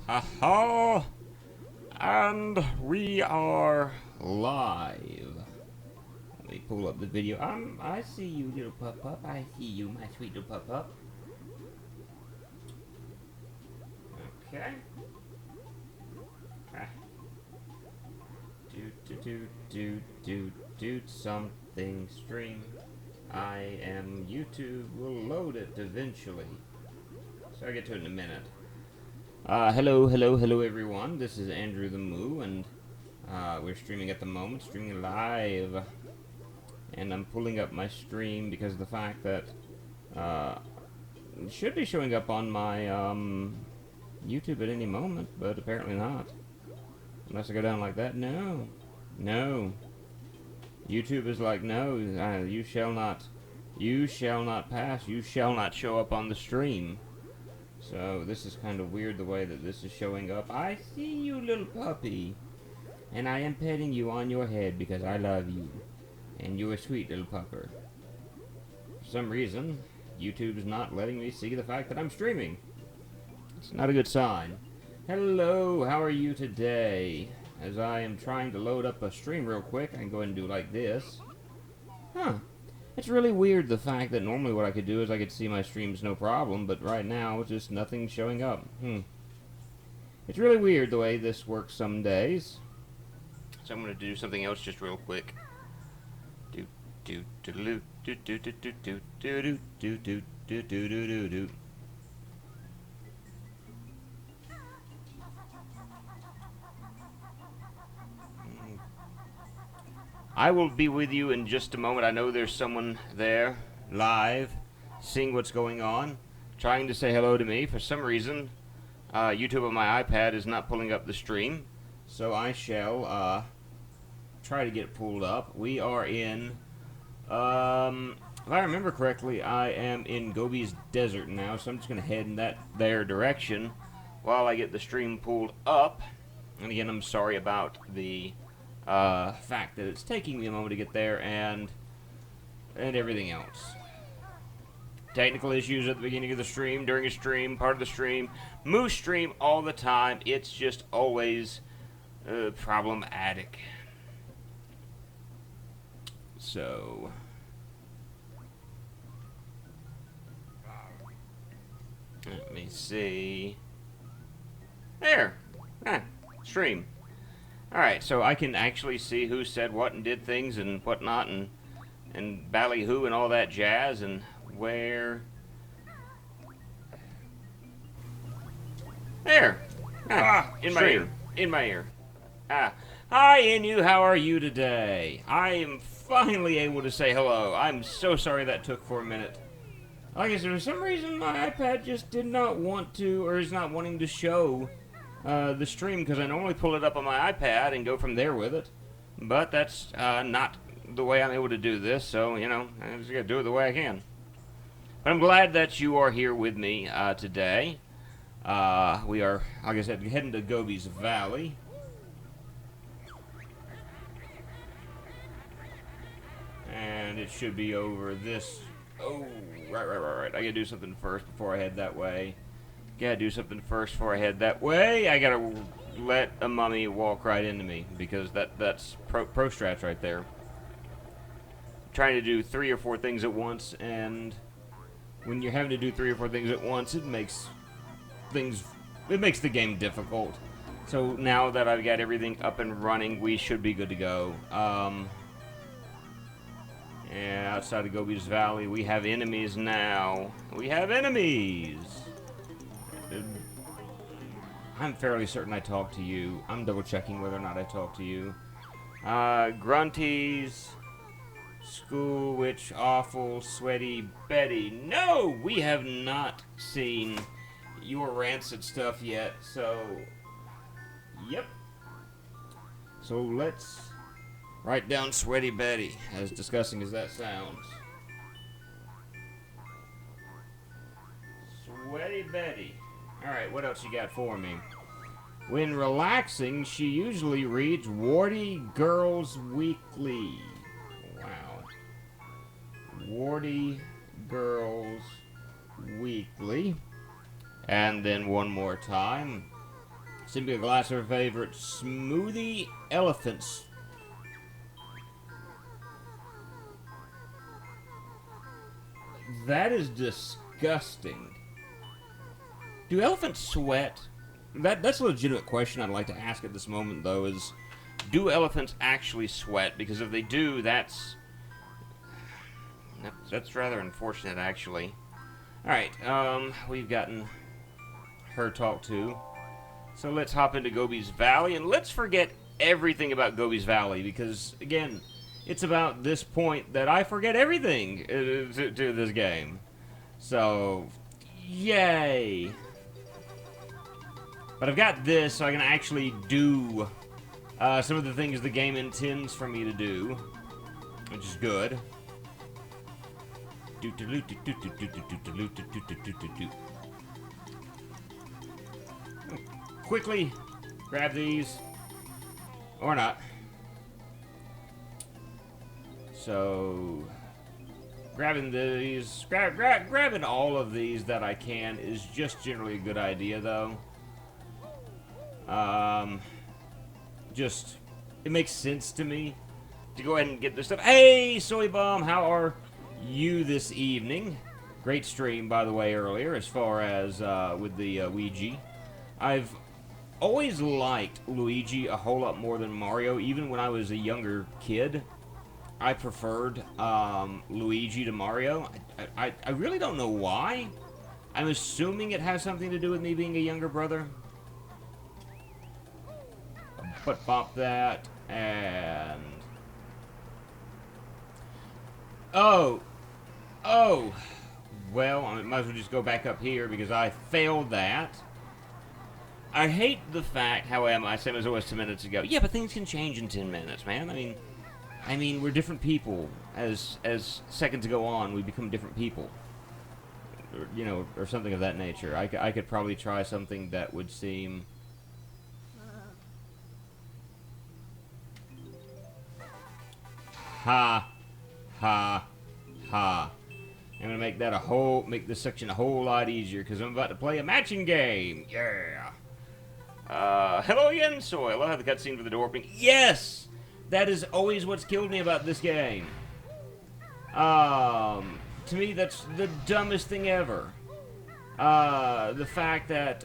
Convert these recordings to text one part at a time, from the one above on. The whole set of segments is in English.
Aha! And we are live. Let me pull up the video. I see you, little pup. I see you, my sweet little pup. Okay. Ah. Do something stream. I am YouTube. Will load it eventually. So I'll get to it in a minute. Hello everyone. This is Andrew themoo, and we're streaming at the moment, streaming live. And I'm pulling up my stream because of the fact that it should be showing up on my YouTube at any moment, but apparently not. Unless I go down like that. No. YouTube is like, no, you shall not pass, you shall not show up on the stream. So this is kind of weird the way that this is showing up. I see you, little puppy, and I am petting you on your head because I love you, and you're a sweet little pupper. For some reason, YouTube is not letting me see the fact that I'm streaming. It's not a good sign. Hello, how are you today? As I am trying to load up a stream real quick, I can go ahead and do like this. Huh. It's really weird the fact that normally what I could do is I could see my streams no problem, but right now it's just nothing showing up. It's really weird the way this works some days. So I'm going to do something else just real quick. I will be with you in just a moment. I know there's someone there, live, seeing what's going on, trying to say hello to me. For some reason, YouTube on my iPad is not pulling up the stream, so I shall try to get it pulled up. We are in, if I remember correctly, I am in Gobi's Desert now, so I'm just going to head in their direction while I get the stream pulled up. And again, I'm sorry about the fact that it's taking me a moment to get there and everything else. Technical issues at the beginning of the stream, during a stream, part of the stream, moose stream all the time. It's just always problematic. So let me see. There. Stream. Alright, so I can actually see who said what and did things and whatnot and ballyhoo and all that jazz and where. There! In my ear. In my ear. Hi, Inu, how are you today? I am finally able to say hello. I'm so sorry that took for a minute. Like I said, for some reason my iPad just did not want to, or is not wanting to show the stream, because I normally pull it up on my iPad and go from there with it, but that's not the way I'm able to do this, so, you know, I just gotta do it the way I can. But I'm glad that you are here with me today. We are, like I said, heading to Gobi's Valley. And it should be over this. Oh, right. I gotta do something first before I head that way. Gotta do something first before I head that way. I gotta let a mummy walk right into me, because that's pro strats right there. Trying to do 3 or 4 things at once, and when you're having to do 3 or 4 things at once, it makes the game difficult. So now that I've got everything up and running, we should be good to go. And outside of Gobi's Valley, we have enemies now. We have enemies! I'm fairly certain I talked to you. I'm double checking whether or not I talked to you. Grunties, School Witch, Awful, Sweaty Betty. No, we have not seen your rancid stuff yet, so yep. So let's write down Sweaty Betty, as disgusting as that sounds. Sweaty Betty. Alright, what else you got for me? When relaxing, she usually reads Warty Girls Weekly. Wow. Warty Girls Weekly. And then one more time. Simply a glass of her favorite smoothie elephants. That is disgusting. Do elephants sweat? That's a legitimate question I'd like to ask at this moment, though, is do elephants actually sweat? Because if they do, that's rather unfortunate, actually. Alright, we've gotten her talked to. So let's hop into Gobi's Valley, and let's forget everything about Gobi's Valley, because, again, it's about this point that I forget everything to this game. So, yay! But I've got this, so I can actually do some of the things the game intends for me to do, which is good. Quickly grab these, or not. So, grabbing these, grabbing all of these that I can is just generally a good idea, though. It makes sense to me to go ahead and get this stuff. Hey, Soy Bomb, how are you this evening? Great stream, by the way, earlier, as far as with the Ouija. I've always liked Luigi a whole lot more than Mario. Even when I was a younger kid, I preferred Luigi to Mario. I really don't know why. I'm assuming it has something to do with me being a younger brother. But bop that, and... Oh! Well, I might as well just go back up here because I failed that. I hate the fact, however, I said it was always 10 minutes ago. Yeah, but things can change in 10 minutes, man. I mean, we're different people. As seconds go on, we become different people. Or, you know, or something of that nature. I could probably try something that would seem... Ha. I'm gonna make that make this section a whole lot easier, because I'm about to play a matching game. Yeah. Hello again, Soy. I love how the cutscene for the door opening. Yes! That is always what's killed me about this game. To me, that's the dumbest thing ever. The fact that,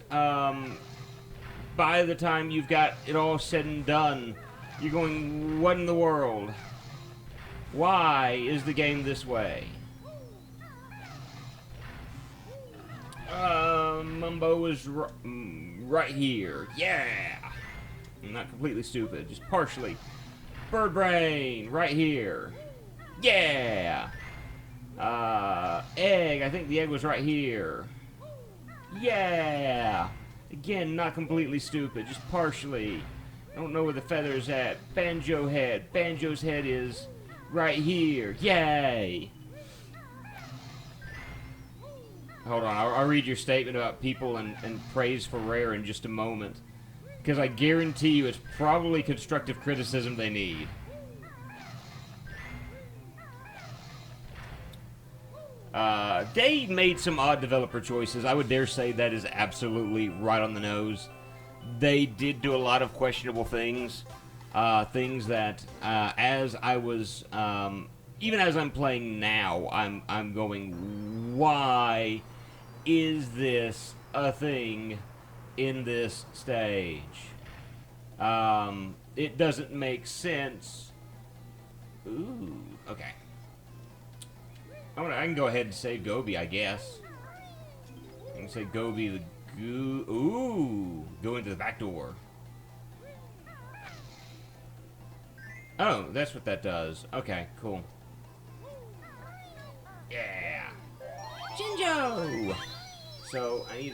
by the time you've got it all said and done, you're going, what in the world? Why is the game this way? Mumbo is right here. Yeah! I'm not completely stupid, just partially. Bird Brain, right here. Yeah! Egg, I think the egg was right here. Yeah! Again, not completely stupid, just partially. I don't know where the feather's at. Banjo head. Banjo's head is right here. Yay! Hold on, I'll read your statement about people and praise for Rare in just a moment. Because I guarantee you it's probably constructive criticism they need. They made some odd developer choices. I would dare say that is absolutely right on the nose. They did do a lot of questionable things. Things that, as I was, even as I'm playing now, I'm going, why is this a thing in this stage? It doesn't make sense. Ooh, okay. I can go ahead and save Gobi, I guess. I can say Gobi the goo. Ooh, go into the back door. Oh, that's what that does. Okay, cool. Yeah. Jinjo! So, I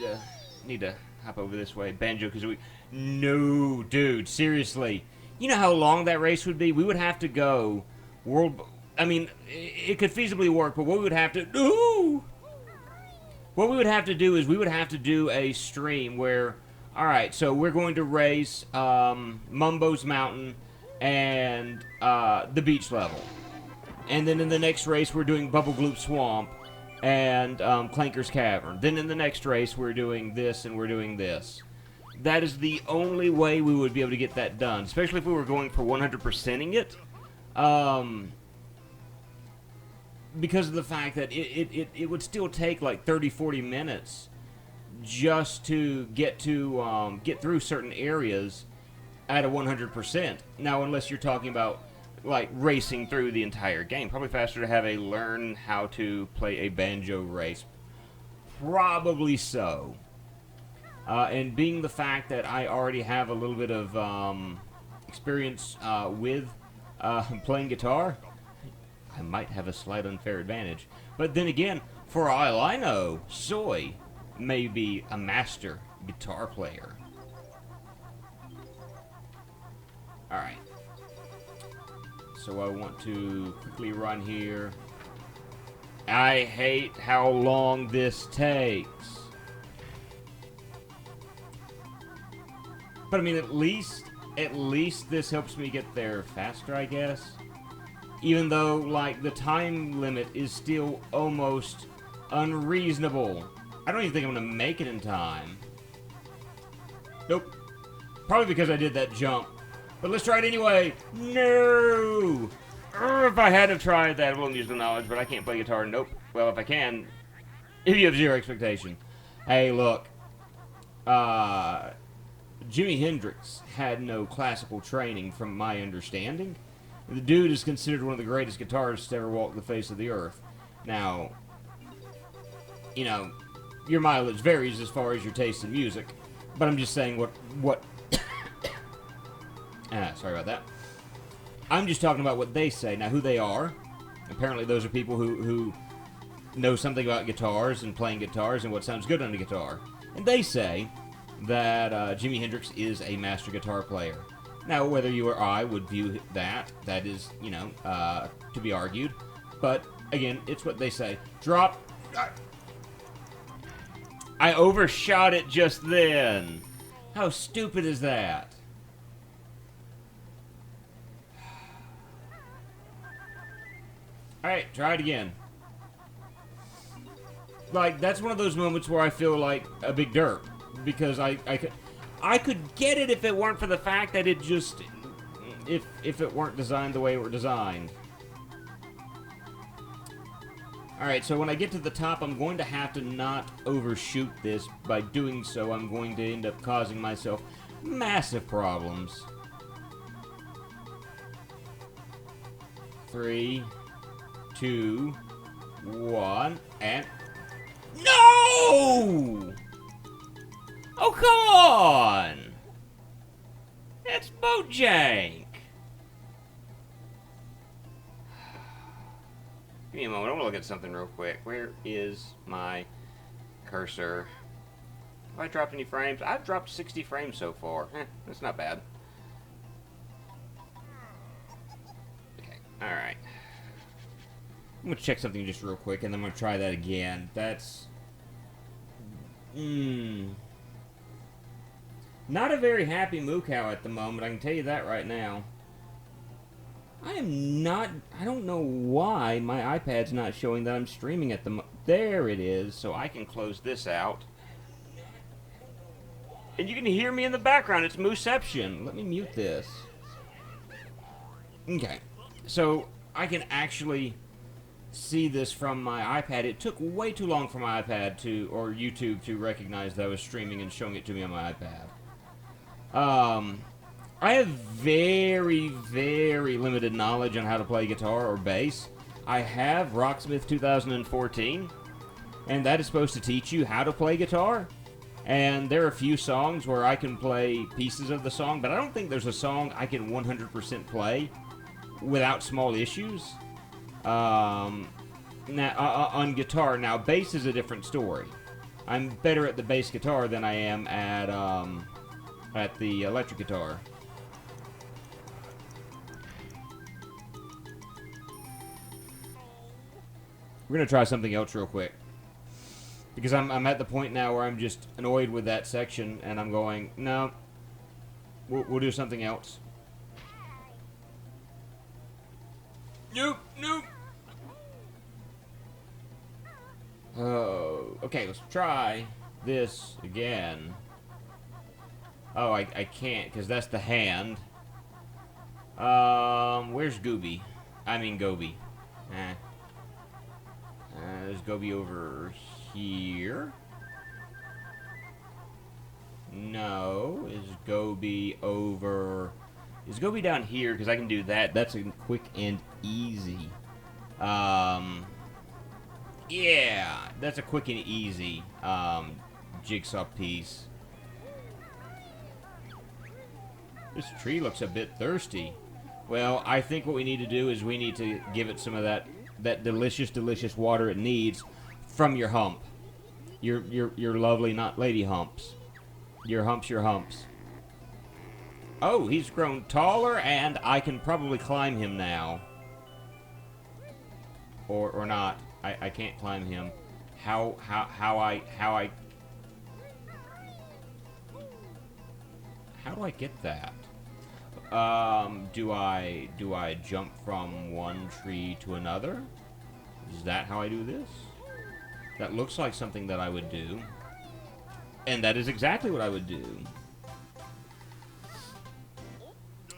need to hop over this way. Banjo-Kazooie. No, dude, seriously. You know how long that race would be? We would have to go I mean, it could feasibly work, but what we would have to do... What we would have to do is we would have to do a stream where... Alright, so we're going to race Mumbo's Mountain and the beach level. And then in the next race, we're doing Bubble Gloop Swamp and Clanker's Cavern. Then in the next race, we're doing this and we're doing this. that is the only way we would be able to get that done, especially if we were going for 100%ing it. Because of the fact that it would still take like 30-40 minutes just to get through certain areas at a 100%. Now, unless you're talking about like racing through the entire game, probably faster to have a learn how to play a banjo race. Probably so. And being the fact that I already have a little bit of experience with playing guitar, I might have a slight unfair advantage. But then again, for all I know, Soy may be a master guitar player. Alright. So I want to quickly run here. I hate how long this takes. But I mean, at least this helps me get there faster, I guess. Even though, like, the time limit is still almost unreasonable. I don't even think I'm gonna make it in time. Nope. Probably because I did that jump. But let's try it anyway. No! If I had to tried that, I wouldn't use the knowledge, but I can't play guitar. Nope. Well, if I can, if you have zero expectation. Hey, look. Jimi Hendrix had no classical training, from my understanding. The dude is considered one of the greatest guitarists to ever walk the face of the earth. Now, you know, your mileage varies as far as your taste in music, but I'm just saying what sorry about that. I'm just talking about what they say. Now, who they are, apparently those are people who know something about guitars and playing guitars and what sounds good on a guitar. And they say that Jimi Hendrix is a master guitar player. Now, whether you or I would view that is, you know, to be argued. But, again, it's what they say. Drop. I overshot it just then. How stupid is that? Alright, try it again. Like, that's one of those moments where I feel like a big derp. Because I could get it if it weren't for the fact that it just... If it weren't designed the way it were designed. Alright, so when I get to the top, I'm going to have to not overshoot this. By doing so, I'm going to end up causing myself massive problems. 3, 2, 1, and... No! Oh, come on! That's Bojank! Give me a moment, I want to look at something real quick. Where is my cursor? Have I dropped any frames? I've dropped 60 frames so far. That's not bad. Okay, alright. I'm going to check something just real quick, and then I'm going to try that again. That's... Not a very happy moo cow at the moment, I can tell you that right now. I don't know why my iPad's not showing that I'm streaming at the moment. There it is, so I can close this out. And you can hear me in the background, it's Mooception. Let me mute this. Okay, so I can actually see this from my iPad. It took way too long for my iPad or YouTube to recognize that I was streaming and showing it to me on my iPad. I have very, very limited knowledge on how to play guitar or bass. I have Rocksmith 2014, and that is supposed to teach you how to play guitar. And there are a few songs where I can play pieces of the song, but I don't think there's a song I can 100% play without small issues. Now, on guitar. Now, bass is a different story. I'm better at the bass guitar than I am at the electric guitar. We're going to try something else real quick. Because I'm at the point now where I'm just annoyed with that section, and I'm going, no, we'll do something else. Nope, nope. Oh, okay, let's try this again. Oh, I can't, because that's the hand. Where's Gooby? I mean Goby. Eh. There's Goby over here. No. Is Goby over... Is Goby down here? Because I can do that. That's a quick and easy. Yeah. That's a quick and easy, jigsaw piece. This tree looks a bit thirsty. Well, I think what we need to do is we need to give it some of that delicious, delicious water it needs from your hump. Your lovely, not lady humps. Your humps. Oh, he's grown taller, and I can probably climb him now. Or not. I can't climb him. How do I get that? Do I jump from one tree to another? Is that how I do this? That looks like something that I would do. And that is exactly what I would do.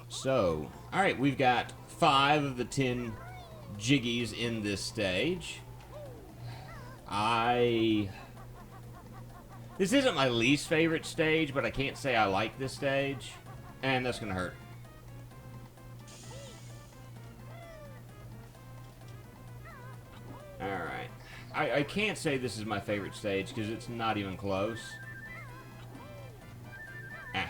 So, alright, we've got 5 of the 10 jiggies in this stage. This isn't my least favorite stage, but I can't say I like this stage. And that's gonna hurt. Alright. I can't say this is my favorite stage, because it's not even close. Ah.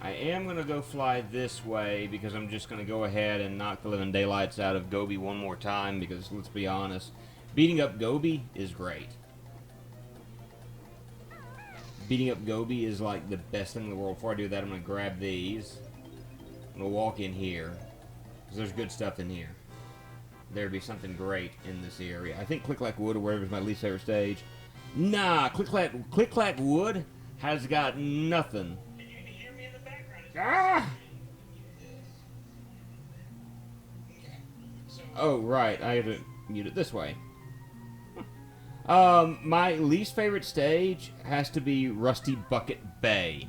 I am going to go fly this way, because I'm just going to go ahead and knock the living daylights out of Goby one more time, because, let's be honest, beating up Goby is great. Beating up Goby is like the best thing in the world. Before I do that, I'm going to grab these. I'm going to walk in here, because there's good stuff in here. There'd be something great in this area. I think Click Clack Wood or whatever is my least favorite stage. Nah, Click Clack Wood has got nothing. And you can hear me in the background. Ah! Oh, right. I have to mute it this way. My least favorite stage has to be Rusty Bucket Bay.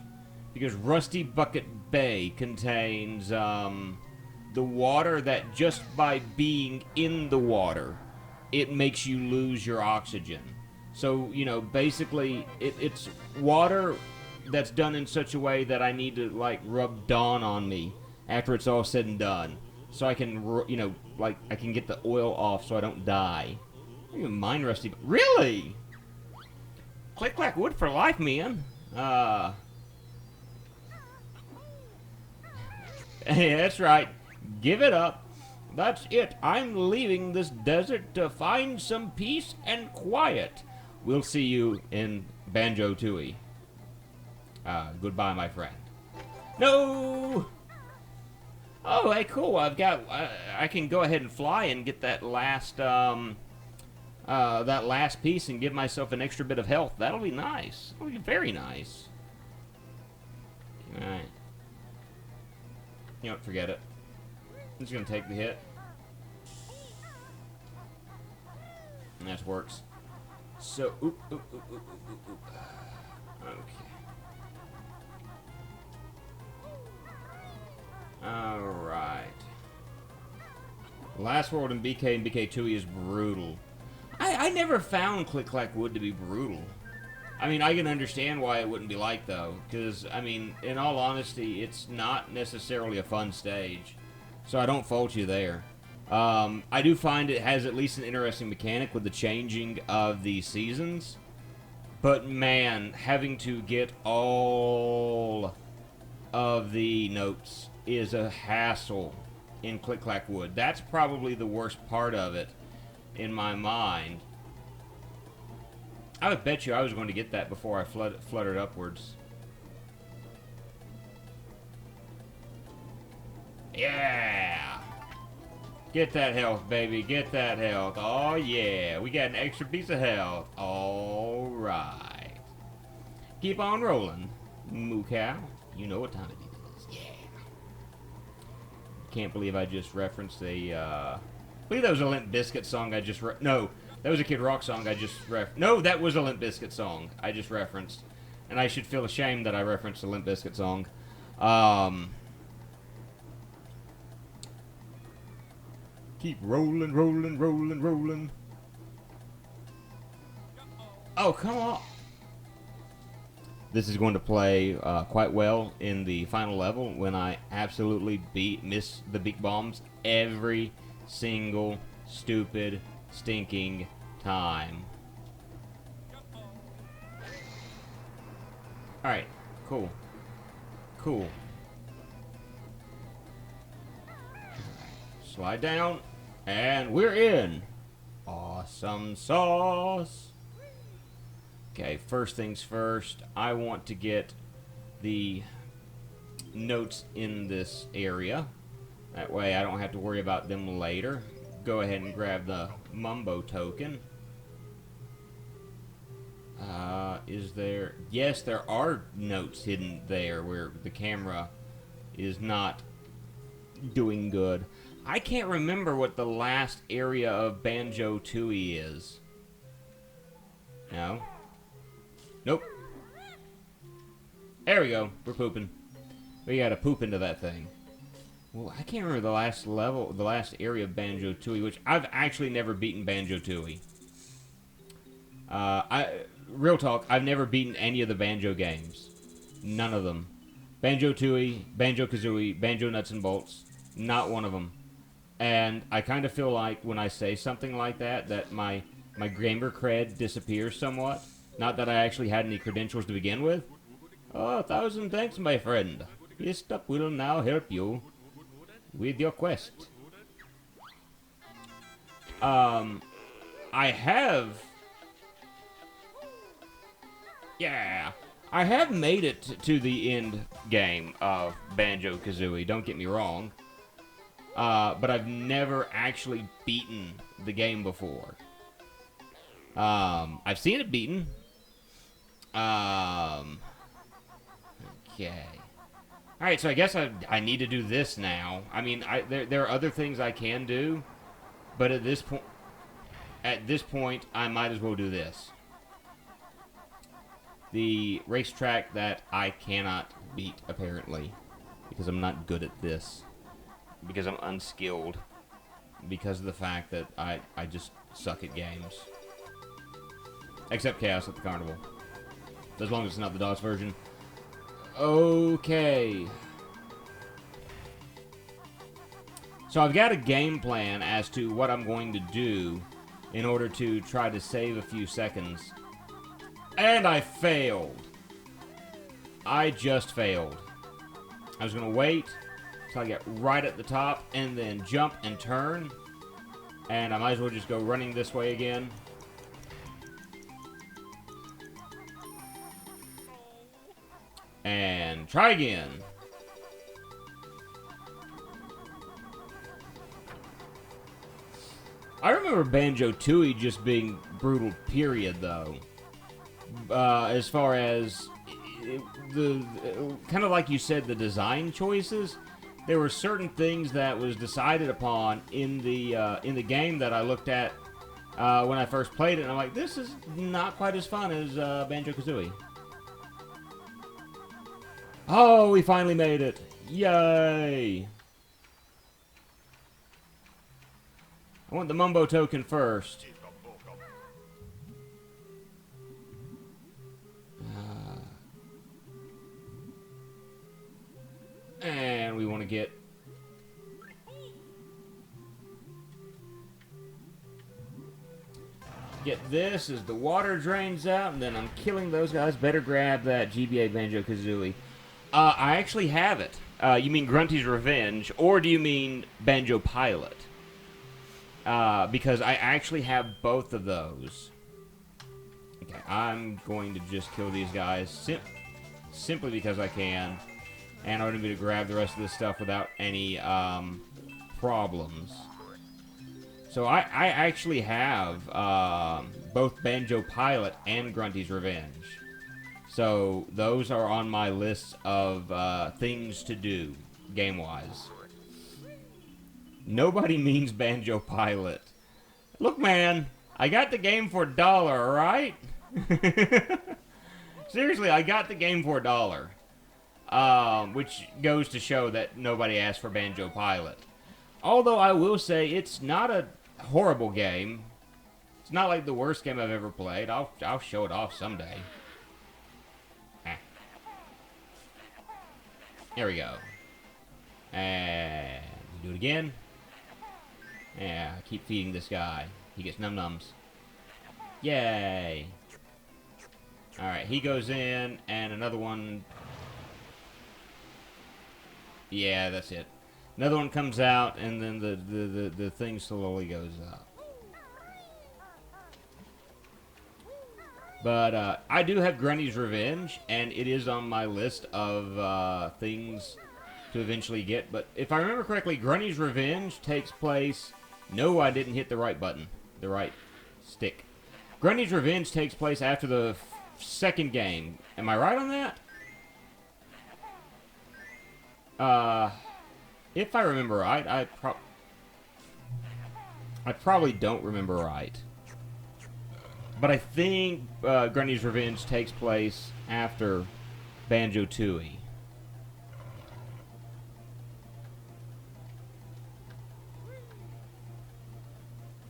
Because Rusty Bucket Bay contains, the water that just by being in the water, it makes you lose your oxygen. So, you know, basically, it's water that's done in such a way that I need to, like, rub Dawn on me after it's all said and done. So I can, you know, like, I can get the oil off so I don't die. I don't even mind Rusty. Really? Click Clack Wood for life, man. Hey, that's right. Give it up. That's it. I'm leaving this desert to find some peace and quiet. We'll see you in Banjo-Tooie. Goodbye, my friend. No! Oh, hey, cool. I've got. I can go ahead and fly and get that last piece and give myself an extra bit of health. That'll be nice. That'll be very nice. All right. You know what? Forget it. I'm just gonna take the hit. And that works. So, oop. Okay. Alright. Last World in BK and BK2E is brutal. I never found Click Clack Wood to be brutal. I mean, I can understand why it wouldn't be like, though. Because, I mean, in all honesty, it's not necessarily a fun stage. So I don't fault you there. I do find it has at least an interesting mechanic with the changing of the seasons. But, man, having to get all of the notes is a hassle in Click Clack Wood. That's probably the worst part of it in my mind. I would bet you I was going to get that before I fluttered upwards. Yeah! Get that health, baby. Get that health. Oh, yeah. We got an extra piece of health. All right. Keep on rolling, moo cow. You know what time it is. Yeah. Can't believe I just referenced a, I believe that was a Limp Bizkit song I just no. That was a Kid Rock song I just No, that was a Limp Bizkit song I just referenced. And I should feel ashamed that I referenced a Limp Bizkit song. Keep rolling, rolling, rolling, rolling. Oh, come on. This is going to play quite well in the final level when I absolutely miss the big bombs every single stupid, stinking time. Alright, cool. Cool. Slide down, and we're in. Awesome sauce. Okay, first things first, I want to get the notes in this area. That way I don't have to worry about them later. Go ahead and grab the Mumbo token. Is there... Yes, there are notes hidden there where the camera is not doing good. I can't remember what the last area of Banjo-Tooie is. No? Nope. There we go. We're pooping. We gotta poop into that thing. Well, I can't remember the last level, the last area of Banjo-Tooie, which I've actually never beaten Banjo-Tooie. Real talk, I've never beaten any of the Banjo games. None of them. Banjo-Tooie, Banjo-Kazooie, Banjo Nuts and Bolts. Not one of them. And I kind of feel like when I say something like that, that my gamer cred disappears somewhat. Not that I actually had any credentials to begin with. Oh, 1,000 thanks, my friend. This stuff will now help you with your quest. I have... Yeah, I have made it to the end game of Banjo-Kazooie, don't get me wrong. But I've never actually beaten the game before. I've seen it beaten. Okay. Alright, so I guess I need to do this now. I mean, there are other things I can do, but at this point, I might as well do this. The racetrack that I cannot beat, apparently, because I'm not good at this. Because I'm unskilled. Because of the fact that I just suck at games. Except Chaos at the Carnival. As long as it's not the DOS version. Okay. So I've got a game plan as to what I'm going to do in order to try to save a few seconds. And I failed. I just failed. I was going to wait until I get right at the top and then jump and turn. And I might as well just go running this way again. And try again. I remember Banjo-Tooie just being brutal, period, though. As far as the kind of like you said, the design choices, there were certain things that was decided upon in the game that I looked at when I first played it, and I'm like, this is not quite as fun as Banjo-Kazooie. Oh, we finally made it! Yay! I want the Mumbo token first. And we want to get... this as the water drains out, and then I'm killing those guys. Better grab that GBA Banjo-Kazooie. I actually have it. You mean Grunty's Revenge, or do you mean Banjo Pilot? Because I actually have both of those. Okay, I'm going to just kill these guys simply because I can. And I'm going to be to grab the rest of this stuff without any problems. So I actually have both Banjo Pilot and Grunty's Revenge. So those are on my list of things to do, game-wise. Nobody means Banjo Pilot. Look, man, I got the game for $1, alright? Seriously, I got the game for $1. Which goes to show that nobody asked for Banjo Pilot. Although I will say it's not a horrible game. It's not like the worst game I've ever played. I'll show it off someday. Ah. There we go. And do it again. Yeah, I keep feeding this guy. He gets num-nums. Yay. Alright, he goes in, and another one... Yeah, that's it. Another one comes out, and then the thing slowly goes up. But I do have Grunny's Revenge, and it is on my list of things to eventually get. But if I remember correctly, Grunny's Revenge takes place... No, I didn't hit the right button. The right stick. Grunny's Revenge takes place after the second game. Am I right on that? If I remember right, I probably don't remember right. But I think Grunny's Revenge takes place after Banjo-Tooie.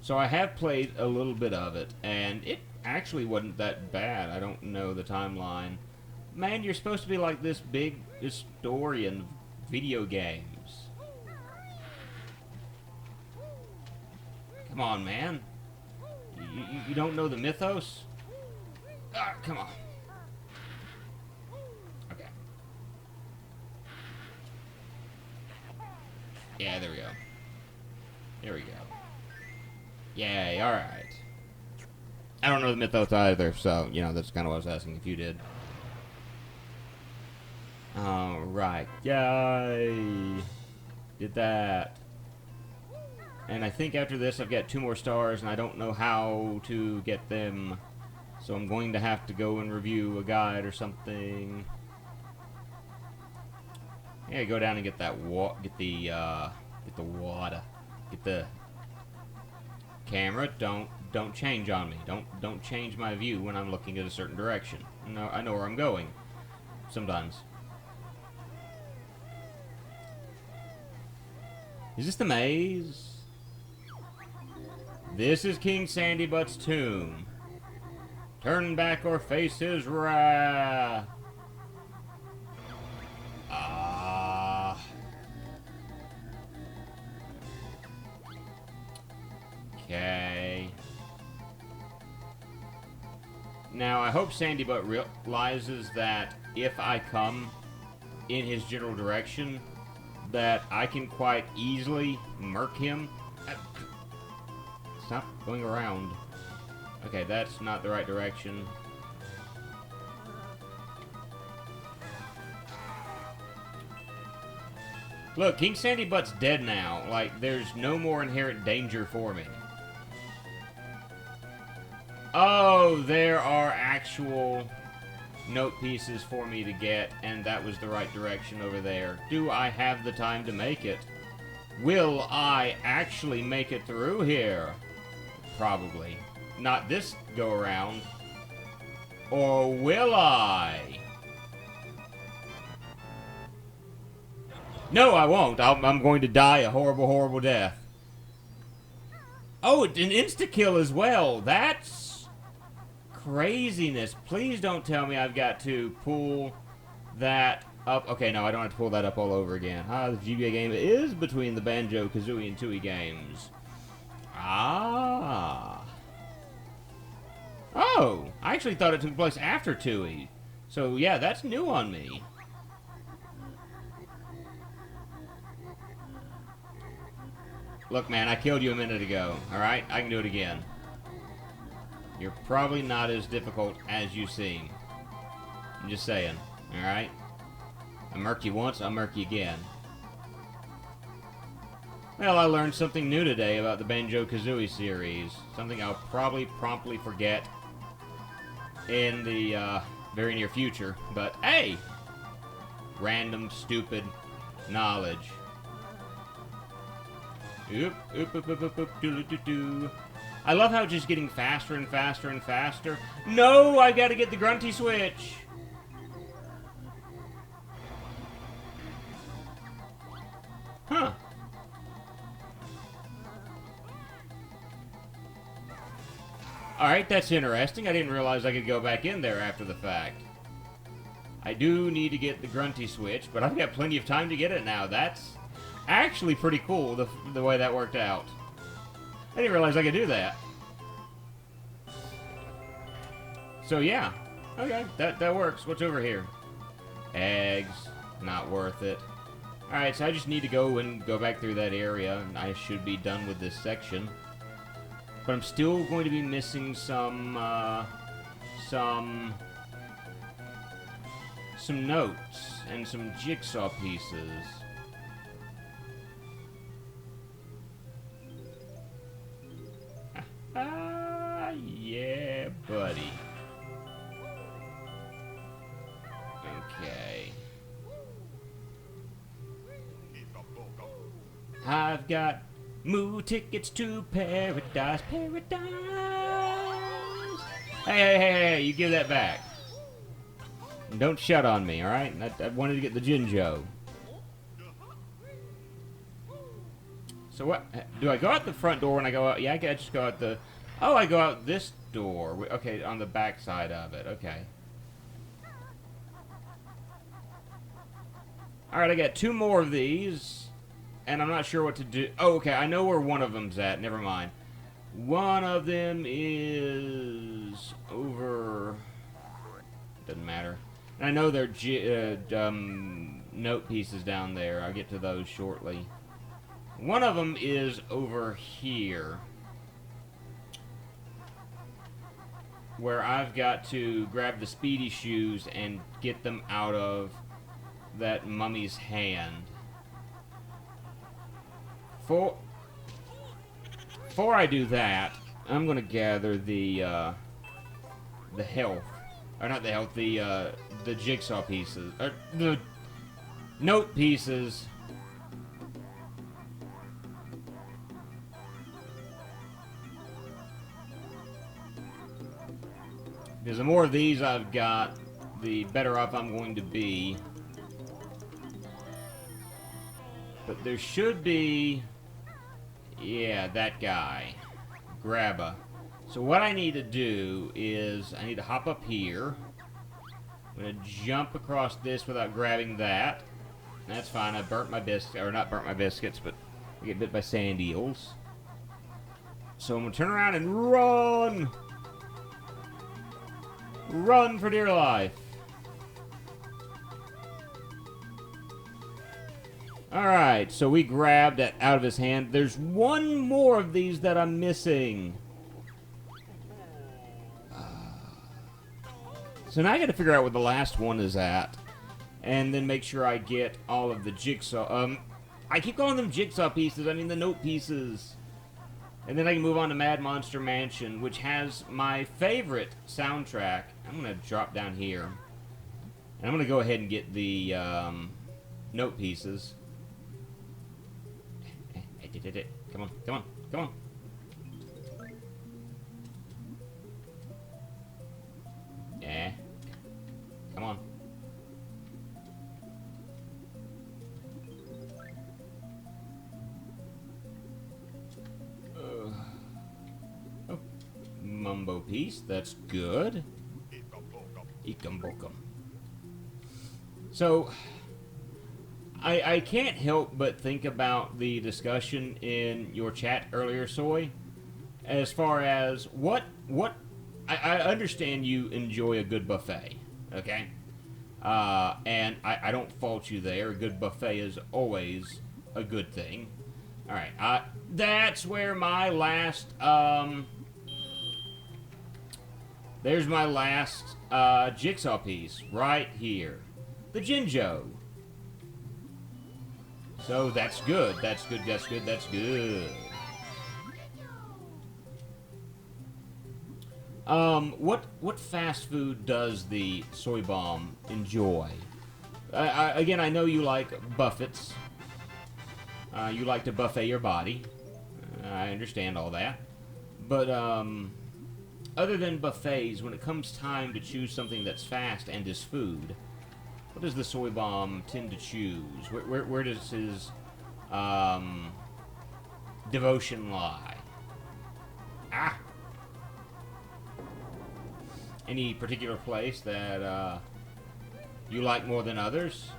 So I have played a little bit of it, and it actually wasn't that bad. I don't know the timeline. Man, you're supposed to be like this big historian of video games. Come on, man. You don't know the mythos? Ah, come on. Okay. Yeah, there we go. There we go. Yay, alright. I don't know the mythos either, so, you know, that's kind of what I was asking if you did. Alright. Yay! Did that. And I think after this I've got 2 more stars, and I don't know how to get them. So I'm going to have to go and review a guide or something. Yeah, go down and get that get the water. Get the camera. Don't change on me. Don't change my view when I'm looking at a certain direction. No, I know where I'm going. Sometimes. Is this the maze? This is King Sandybutt's tomb. Turn back or face his wrath. Okay. Now, I hope Sandybutt realizes that if I come in his general direction, that I can quite easily murk him. Stop going around. Okay, that's not the right direction. Look, King Sandybutt's dead now. Like, there's no more inherent danger for me. Oh, there are actual note pieces for me to get, and that was the right direction over there. Do I have the time to make it? Will I actually make it through here? Probably. Not this go-around. Or will I? No, I won't. I'm going to die a horrible, horrible death. Oh, an insta-kill as well. That's craziness. Please don't tell me I've got to pull that up. Okay, no, I don't have to pull that up all over again. The GBA game is between the Banjo-Kazooie and Tooie games. Ah. Oh, I actually thought it took place after Tooie. So, yeah, that's new on me. Look, man, I killed you a minute ago, alright? I can do it again. You're probably not as difficult as you seem. I'm just saying, alright? I murked you once, I'll murk you again. Well, I learned something new today about the Banjo-Kazooie series. Something I'll probably promptly forget in the very near future. But, hey! Random, stupid knowledge. Oop, oop, oop, oop, oop, oop, doo doo doo. I love how it's just getting faster and faster and faster. No, I gotta get the grunty switch. Huh. Alright, that's interesting. I didn't realize I could go back in there after the fact. I do need to get the grunty switch, but I've got plenty of time to get it now. That's actually pretty cool, the way that worked out. I didn't realize I could do that. So yeah. Okay, that works. What's over here? Eggs. Not worth it. Alright, so I just need to go back through that area, and I should be done with this section. But I'm still going to be missing some notes and some jigsaw pieces. Yeah, buddy. Okay. I've got moo tickets to paradise, paradise. Hey, you give that back. Don't shut on me, alright? I wanted to get the Jinjo. So what? Do I go out the front door when I go out? Yeah, I gotta just go out the... Oh, I go out this door. Okay, on the back side of it. Okay. Alright, I got 2 more of these. And I'm not sure what to do. Oh, okay, I know where one of them's at. Never mind. One of them is over... Doesn't matter. And I know there are note pieces down there. I'll get to those shortly. One of them is over here, where I've got to grab the speedy shoes and get them out of that mummy's hand. Before I do that, I'm gonna gather the health, or not the health, the jigsaw pieces, or the note pieces. Because the more of these I've got, the better off I'm going to be. But there should be... Yeah, that guy. Grabba. So what I need to do is... I need to hop up here. I'm going to jump across this without grabbing that. That's fine. I burnt my biscuits. Or not burnt my biscuits, but I get bit by sand eels. So I'm going to turn around and run! Run for dear life. Alright, so we grabbed it out of his hand. There's one more of these that I'm missing. So now I gotta figure out where the last one is at. And then make sure I get all of the jigsaw... I keep calling them jigsaw pieces. I mean the note pieces. And then I can move on to Mad Monster Mansion, which has my favorite soundtrack. I'm going to drop down here. And I'm going to go ahead and get the note pieces. Come on, come on, come on. Yeah. Come on. Oh, Mumbo piece, that's good. Ikumbokum. So, I can't help but think about the discussion in your chat earlier, Soy, as far as what I understand you enjoy a good buffet, okay? And I don't fault you there. A good buffet is always a good thing. Alright, that's where my last, there's my last, jigsaw piece, right here. The Jinjo. So, that's good, that's good, that's good, that's good. What fast food does the Soy Bomb enjoy? Again, I know you like buffets. You like to buffet your body. I understand all that. But, other than buffets, when it comes time to choose something that's fast and is food, what does the soy bomb tend to choose? Where does his, devotion lie? Ah! Any particular place that, you like more than others?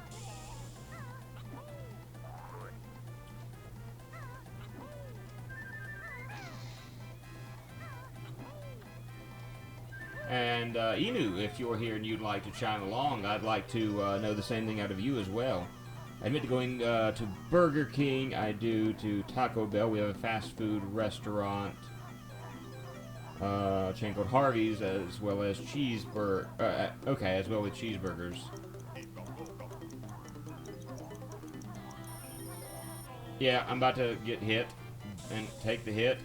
And, Inu, if you're here and you'd like to chime along, I'd like to know the same thing out of you as well. I admit to going to Burger King, I do to Taco Bell. We have a fast food restaurant, chain called Harvey's, as well as as well with cheeseburgers. Yeah, I'm about to get hit and take the hit.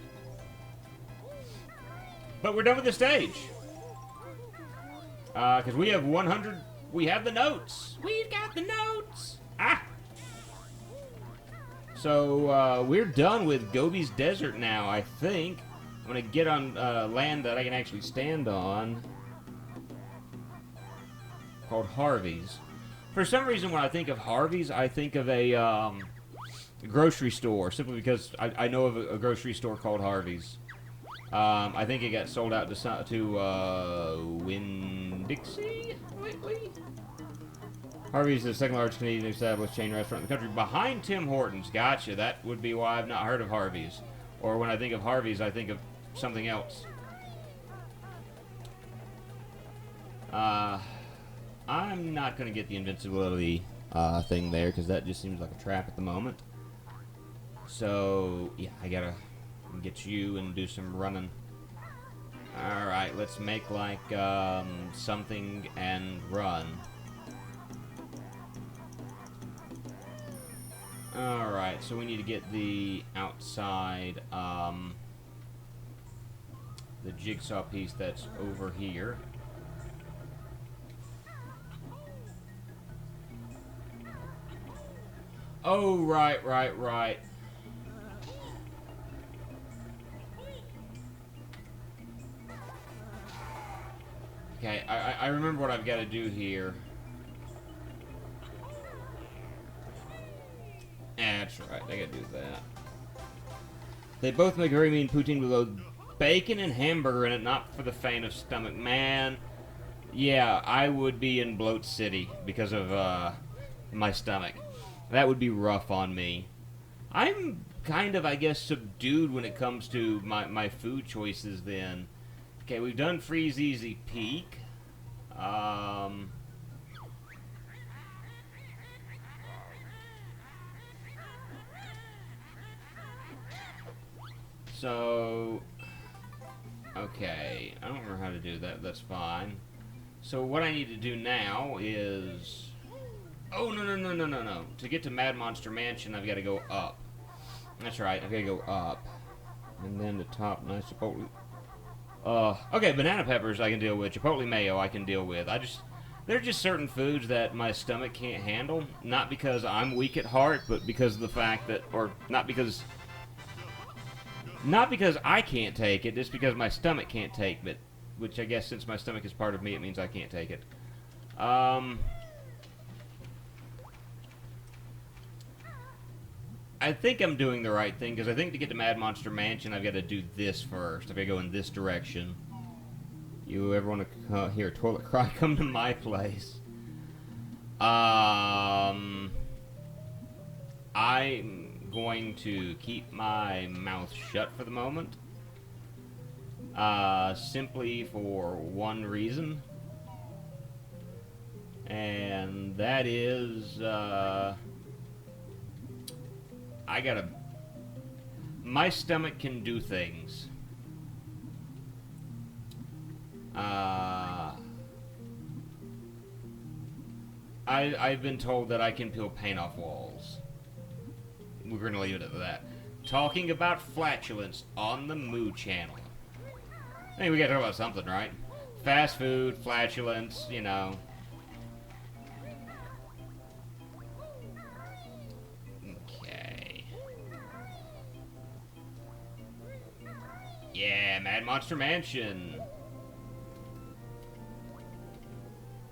But we're done with the stage. Because we have 100... We have the notes. We've got the notes. Ah! So, we're done with Gobi's Desert now, I think. I'm going to get on land that I can actually stand on. Called Harvey's. For some reason, when I think of Harvey's, I think of a grocery store. Simply because I know of a grocery store called Harvey's. I think it got sold out to Winn-Dixie lately. Harvey's is the second largest Canadian established chain restaurant in the country, behind Tim Hortons. Gotcha. That would be why I've not heard of Harvey's. Or when I think of Harvey's, I think of something else. I'm not going to get the invincibility thing there, because that just seems like a trap at the moment. So, yeah, I gotta get you and do some running. Alright, let's make like something and run. Alright, so we need to get the outside the jigsaw piece that's over here. Oh, right. Okay, I remember what I've got to do here. That's right, I gotta do that. They both make very mean poutine with both bacon and hamburger in it, not for the faint of stomach. Man, yeah, I would be in Bloat City because of my stomach. That would be rough on me. I'm kind of, I guess, subdued when it comes to my food choices then. Okay, we've done Freeze Easy Peak. So, okay, I don't remember how to do that, that's fine. So what I need to do now is... Oh, no. To get to Mad Monster Mansion, I've got to go up. That's right, I've got to go up. And then the top, nice chipotle... okay, banana peppers I can deal with. Chipotle mayo I can deal with. There are just certain foods that my stomach can't handle. Not because I'm weak at heart, but because of the fact that... Or, not because I can't take it, just because my stomach can't take it. Which I guess since my stomach is part of me, it means I can't take it. I think I'm doing the right thing, because I think to get to Mad Monster Mansion, I've got to do this first. I've got to go in this direction. You ever want to hear a toilet cry? Come to my place. I'm going to keep my mouth shut for the moment. Simply for one reason. And that is, my stomach can do things. I've been told that I can peel paint off walls. We're going to leave it at that. Talking about flatulence on the Moo channel. Hey, we got to talk about something, right? Fast food, flatulence, you know. Okay. Yeah, at Monster Mansion.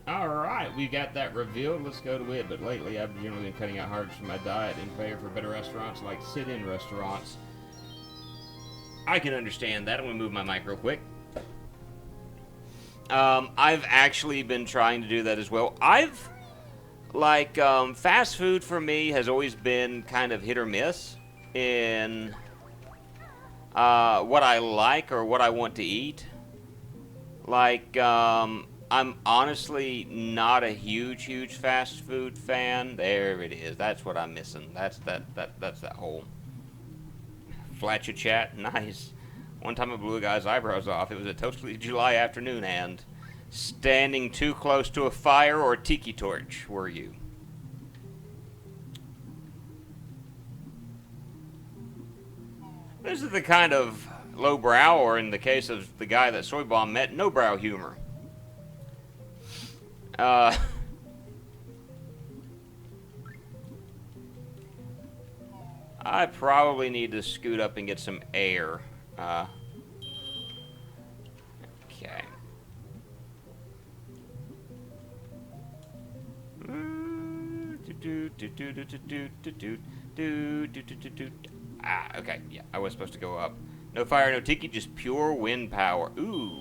Alright, we got that revealed. Let's go to it. But lately, I've generally been cutting out hard from my diet in favor for better restaurants like sit-in restaurants. I can understand that. I'm going to move my mic real quick. I've actually been trying to do that as well. Fast food for me has always been kind of hit or miss in what I like or what I want to eat. I'm honestly not a huge fast food fan. There it is. That's what I'm missing. That's that whole flat your chat. Nice. One time I blew a guy's eyebrows off. It was a totally July afternoon, and standing too close to a fire or a tiki torch were you? This is the kind of lowbrow, or in the case of the guy that Soy Bomb met, no brow humor. I probably need to scoot up and get some air. Okay. Okay, yeah, I was supposed to go up. No fire, no tiki, just pure wind power. Ooh.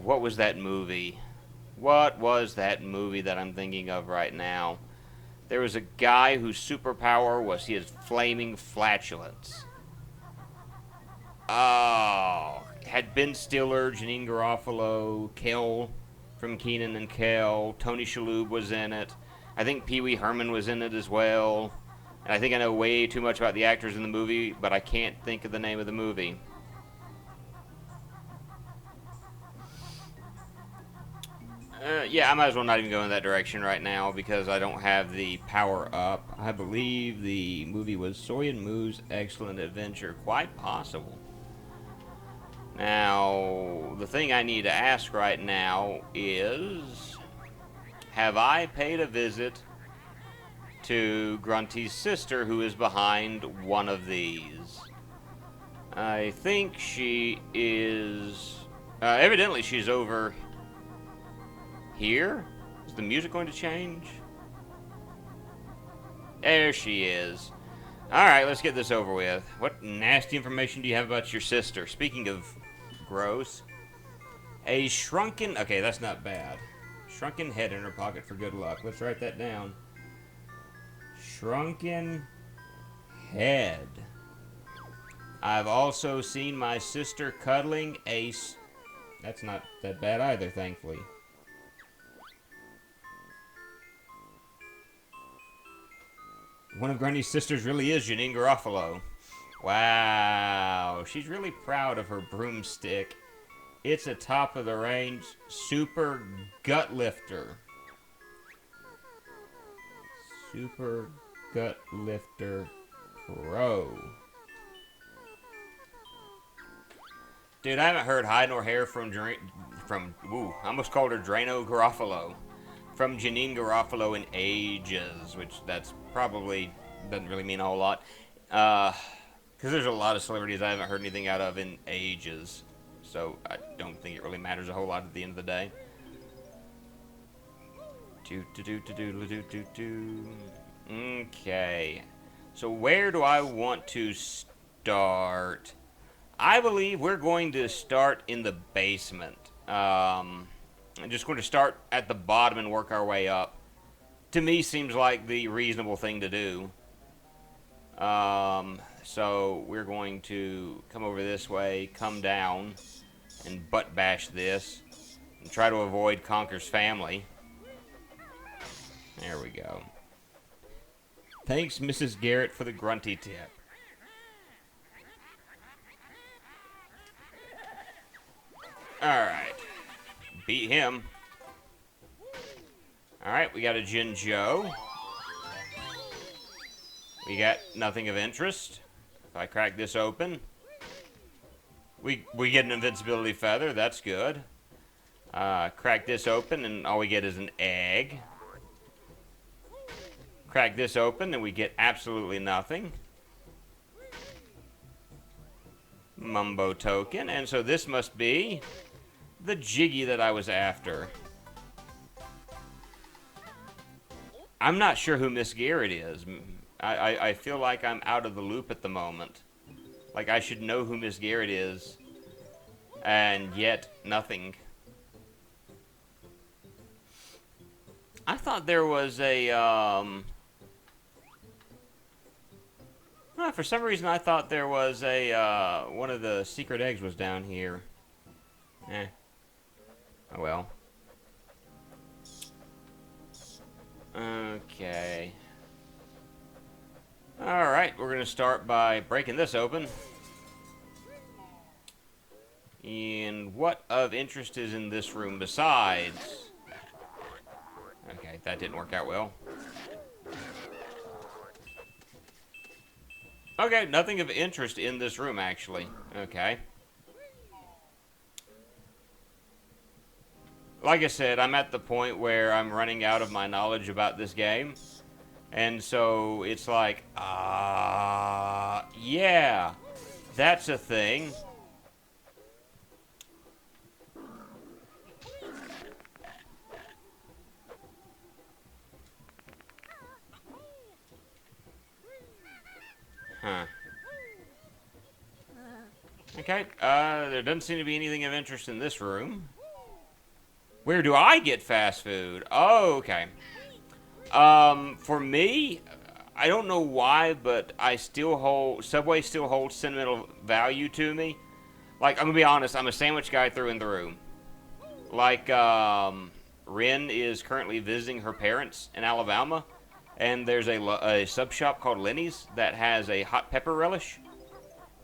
What was that movie? What was that movie that I'm thinking of right now? There was a guy whose superpower was his flaming flatulence. Oh, had Ben Stiller, Janine Garofalo, Kel from Kenan and Kel, Tony Shalhoub was in it. I think Pee Wee Herman was in it as well. And I think I know way too much about the actors in the movie, but I can't think of the name of the movie. Yeah, I might as well not even go in that direction right now because I don't have the power up. I believe the movie was Soy and Moo's Excellent Adventure. Quite possible. Now, the thing I need to ask right now is, have I paid a visit to Grunty's sister who is behind one of these? I think she is... evidently she's over here. Is the music going to change? There she is. Alright, let's get this over with. What nasty information do you have about your sister? Speaking of gross. A shrunken... Okay, that's not bad. Shrunken head in her pocket for good luck. Let's write that down. Shrunken head. I've also seen my sister cuddling a... That's not that bad either, thankfully. One of Grundy's sisters really is Janine Garofalo. Wow. She's really proud of her broomstick. It's a top-of-the-range super gut lifter. Super gut lifter pro. Dude, I haven't heard hide nor hair from I almost called her Drano Garofalo. From Janine Garofalo in ages, which that's probably doesn't really mean a whole lot. Because there's a lot of celebrities I haven't heard anything out of in ages. So I don't think it really matters a whole lot at the end of the day. Okay. So where do I want to start? I believe we're going to start in the basement. I'm just going to start at the bottom and work our way up. To me, seems like the reasonable thing to do. So we're going to come over this way, come down, and butt bash this, and try to avoid Conker's family. There we go. Thanks, Mrs. Garrett, for the grunty tip. Alright. Beat him. Alright, we got a Jin Joe. We got nothing of interest. If I crack this open, we get an invincibility feather. That's good. Crack this open, and all we get is an egg. Crack this open, and we get absolutely nothing. Mumbo token, and so this must be the Jiggy that I was after. I'm not sure who Miss Garrett is. I feel like I'm out of the loop at the moment. Like I should know who Miss Garrett is, and yet nothing. I thought there was a, for some reason I thought there was a, one of the secret eggs was down here. Eh. Oh well. Okay. Alright, we're going to start by breaking this open. And what of interest is in this room besides? Okay, that didn't work out well. Okay, nothing of interest in this room, actually. Okay. Like I said, I'm at the point where I'm running out of my knowledge about this game. And so it's like, yeah, that's a thing. Huh. Okay, there doesn't seem to be anything of interest in this room. Where do I get fast food? Oh, okay. For me, I don't know why, but Subway still holds sentimental value to me. Like, I'm gonna be honest, I'm a sandwich guy through and through. Like, Ren is currently visiting her parents in Alabama, and there's a sub shop called Lenny's that has a hot pepper relish.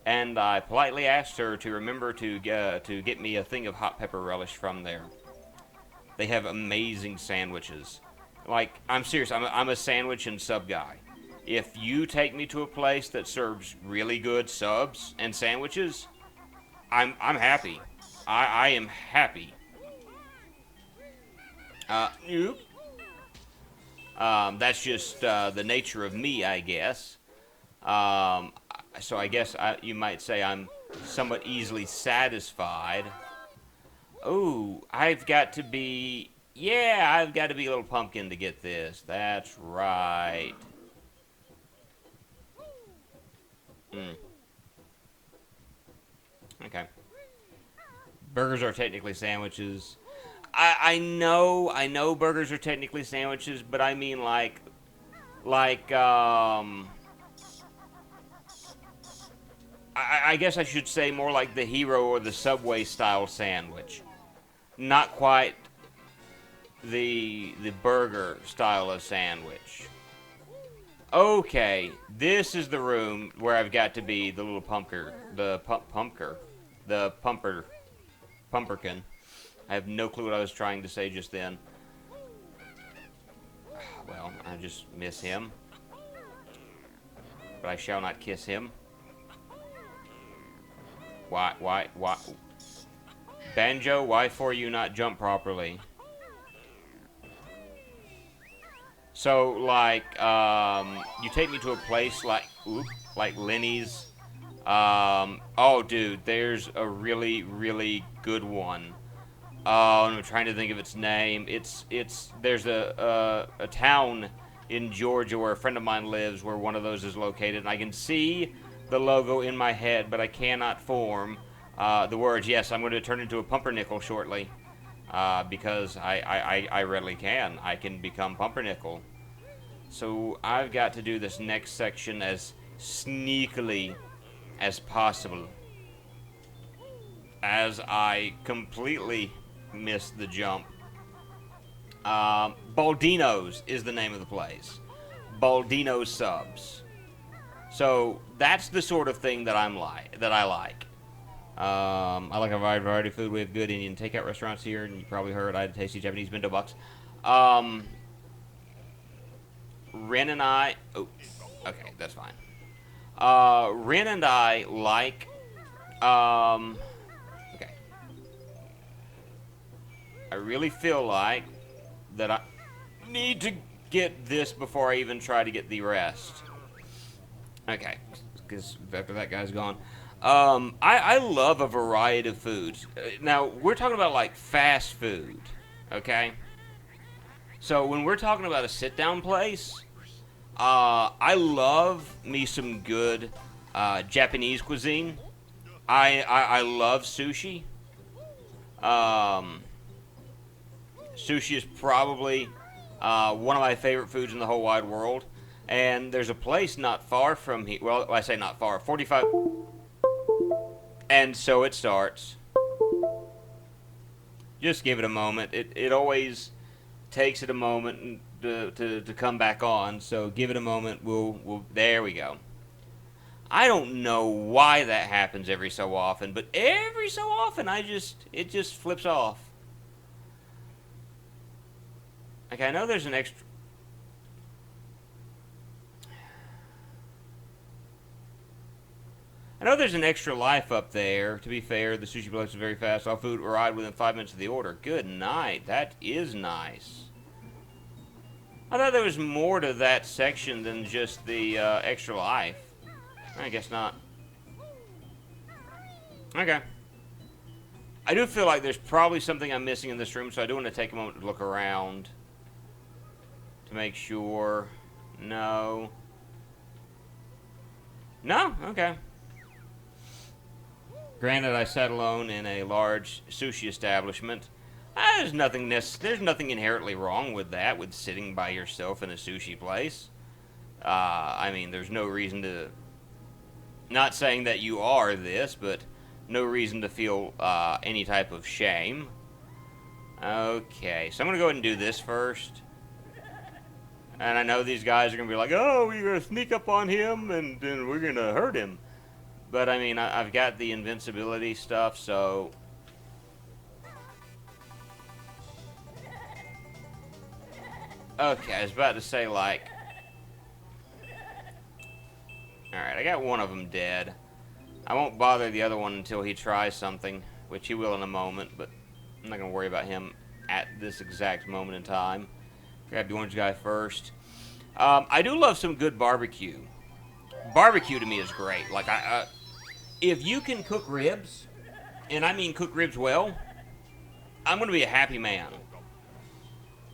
And I politely asked her to remember to get me a thing of hot pepper relish from there. They have amazing sandwiches. Like, I'm serious, I'm a sandwich and sub guy. If you take me to a place that serves really good subs and sandwiches, I'm happy. I am happy. That's just the nature of me, I guess. So I guess you might say I'm somewhat easily satisfied. Oh, I've got to be a little pumpkin to get this. That's right. Okay. Burgers are technically sandwiches. I know burgers are technically sandwiches, but I mean like I guess I should say more like the Hero or the Subway style sandwich. Not quite the burger style of sandwich. Okay, this is the room where I've got to be the little pumperkin. I have no clue what I was trying to say just then. Well, I just miss him. But I shall not kiss him. Why? Banjo, why for you not jump properly? So, like, you take me to a place like Lenny's. Oh, dude, there's a really, really good one. I'm trying to think of its name. There's a town in Georgia where a friend of mine lives where one of those is located, and I can see the logo in my head, but I cannot form the words. Yes, I'm going to turn into a pumpernickel shortly, because I readily can. I can become pumpernickel. So I've got to do this next section as sneakily as possible, as I completely missed the jump. Baldino's is the name of the place. Baldino's Subs. So that's the sort of thing that I like. I like a wide variety of food. We have good Indian takeout restaurants here, and you probably heard I had a tasty Japanese bento box. Ren and I... Oh, okay, that's fine. Ren and I like... Okay. I really feel like that I need to get this before I even try to get the rest. Okay, because after that guy's gone. I love a variety of foods. Now, we're talking about like fast food, okay? So when we're talking about a sit-down place, I love me some good Japanese cuisine. I love sushi. Um, Sushi is probably one of my favorite foods in the whole wide world. And there's a place not far from here. Well, I say not far, 45. And so it starts. Just give it a moment. It always takes it a moment to come back on. So give it a moment. We'll there we go. I don't know why that happens every so often, but every so often it just flips off. Okay, I know there's an extra. I know there's an extra life up there. To be fair, the sushi place is very fast. All food will arrive within 5 minutes of the order. Good night. That is nice. I thought there was more to that section than just the extra life. I guess not. Okay. I do feel like there's probably something I'm missing in this room, so I do want to take a moment to look around to make sure. No. No? Okay. Granted, I sat alone in a large sushi establishment. There's nothing inherently wrong with that, with sitting by yourself in a sushi place. I mean, there's no reason to... Not saying that you are this, but no reason to feel any type of shame. Okay, so I'm going to go ahead and do this first. And I know these guys are going to be like, oh, we're going to sneak up on him and we're going to hurt him. But, I mean, I've got the invincibility stuff, so... Okay, I was about to say, like... Alright, I got one of them dead. I won't bother the other one until he tries something, which he will in a moment, but I'm not going to worry about him at this exact moment in time. Grab the orange guy first. I do love some good barbecue. Barbecue to me is great. Like, if you can cook ribs, and I mean cook ribs well, I'm going to be a happy man.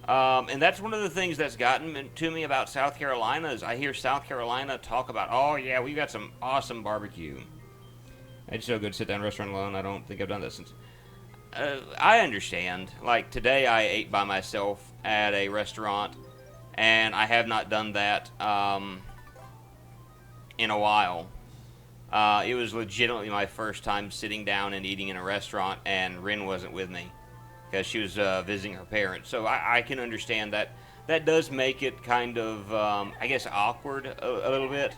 And that's one of the things that's gotten to me about South Carolina is I hear South Carolina talk about, oh yeah, we've got some awesome barbecue. It's so good to sit down restaurant alone. I don't think I've done that since. I understand. Like today I ate by myself at a restaurant, and I have not done that in a while. It was legitimately my first time sitting down and eating in a restaurant, and Rin wasn't with me because she was visiting her parents. So I can understand that. That does make it kind of, I guess, awkward a little bit.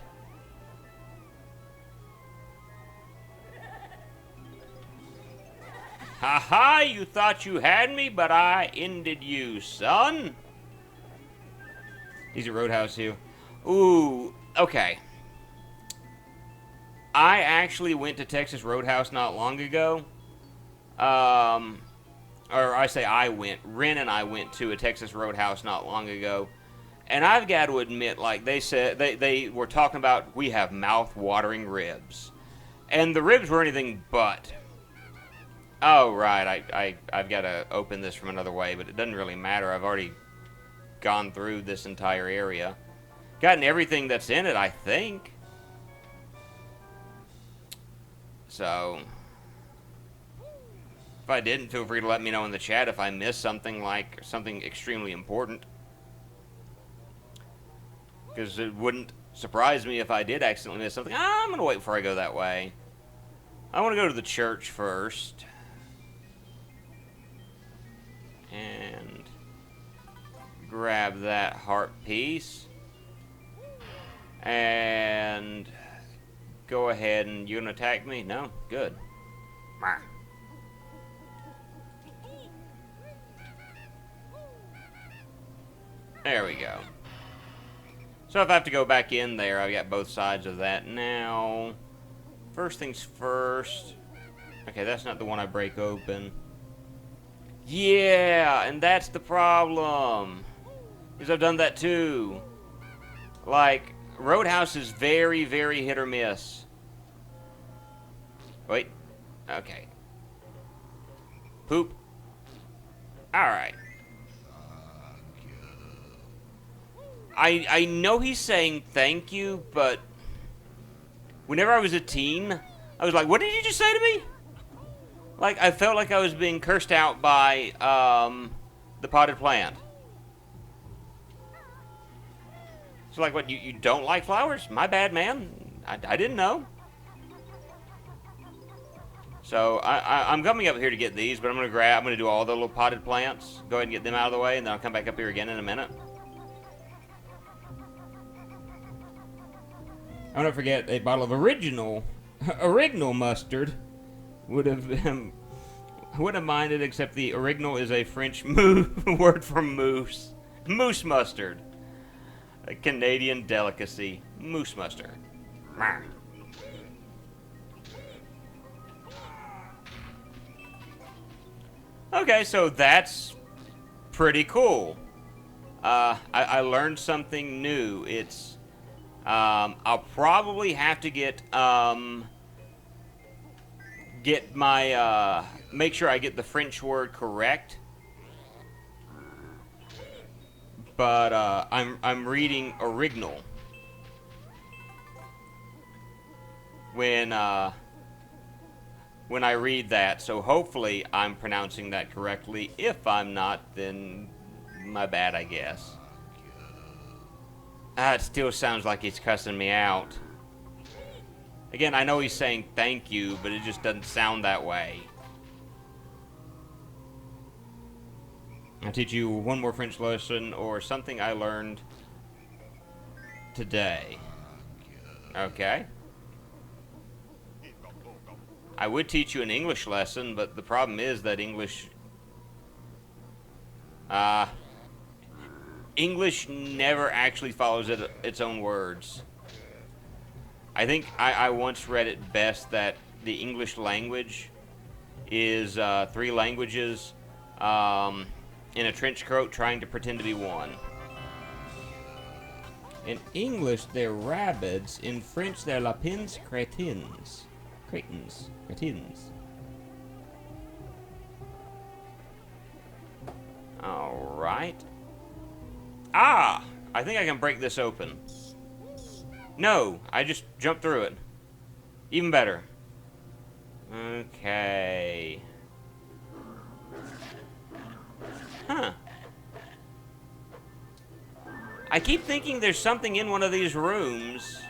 Ha-ha, you thought you had me, but I ended you, son. He's at Roadhouse here. Ooh, okay. I actually went to Texas Roadhouse not long ago. Or I say I went. Ren and I went to a Texas Roadhouse not long ago. And I've got to admit, like they said, they were talking about, we have mouth-watering ribs. And the ribs were anything but. Oh, right, I've got to open this from another way, but it doesn't really matter. I've already gone through this entire area. Gotten everything that's in it, I think. So, if I didn't, feel free to let me know in the chat if I missed something, like something extremely important. Because it wouldn't surprise me if I did accidentally miss something. I'm going to wait before I go that way. I want to go to the church first. And grab that heart piece. And go ahead and you gonna attack me? No? Good. There we go. So if I have to go back in there, I've got both sides of that now. First things first. Okay, that's not the one I break open. Yeah, and that's the problem. Because I've done that too. Like, Roadhouse is very, very hit or miss. Wait. Okay. Poop. Alright. I know he's saying thank you, but whenever I was a teen, I was like, what did you just say to me? Like, I felt like I was being cursed out by, the potted plant. It's like, what, you don't like flowers? My bad, man. I didn't know. So, I'm coming up here to get these, but I'm going to do all the little potted plants. Go ahead and get them out of the way, and then I'll come back up here again in a minute. I'll not forget a bottle of original mustard wouldn't have minded, except the original is a French word for moose. Moose mustard. A Canadian delicacy. Moose mustard. Okay, so that's pretty cool. I learned something new. It's, I'll probably have to get my, make sure I get the French word correct. But, I'm reading original. When I read that, so hopefully I'm pronouncing that correctly. If I'm not, then my bad, I guess. It still sounds like he's cussing me out. Again, I know he's saying thank you, but it just doesn't sound that way. I'll teach you one more French lesson or something I learned today. Okay. I would teach you an English lesson, but the problem is that English never actually follows its own words. I think I once read it best that the English language is 3 languages in a trench coat trying to pretend to be one. In English, they're rabbits. In French, they're lapins crétins. Cretins. Alright. Ah! I think I can break this open. No, I just jumped through it. Even better. Okay. Huh. I keep thinking there's something in one of these rooms.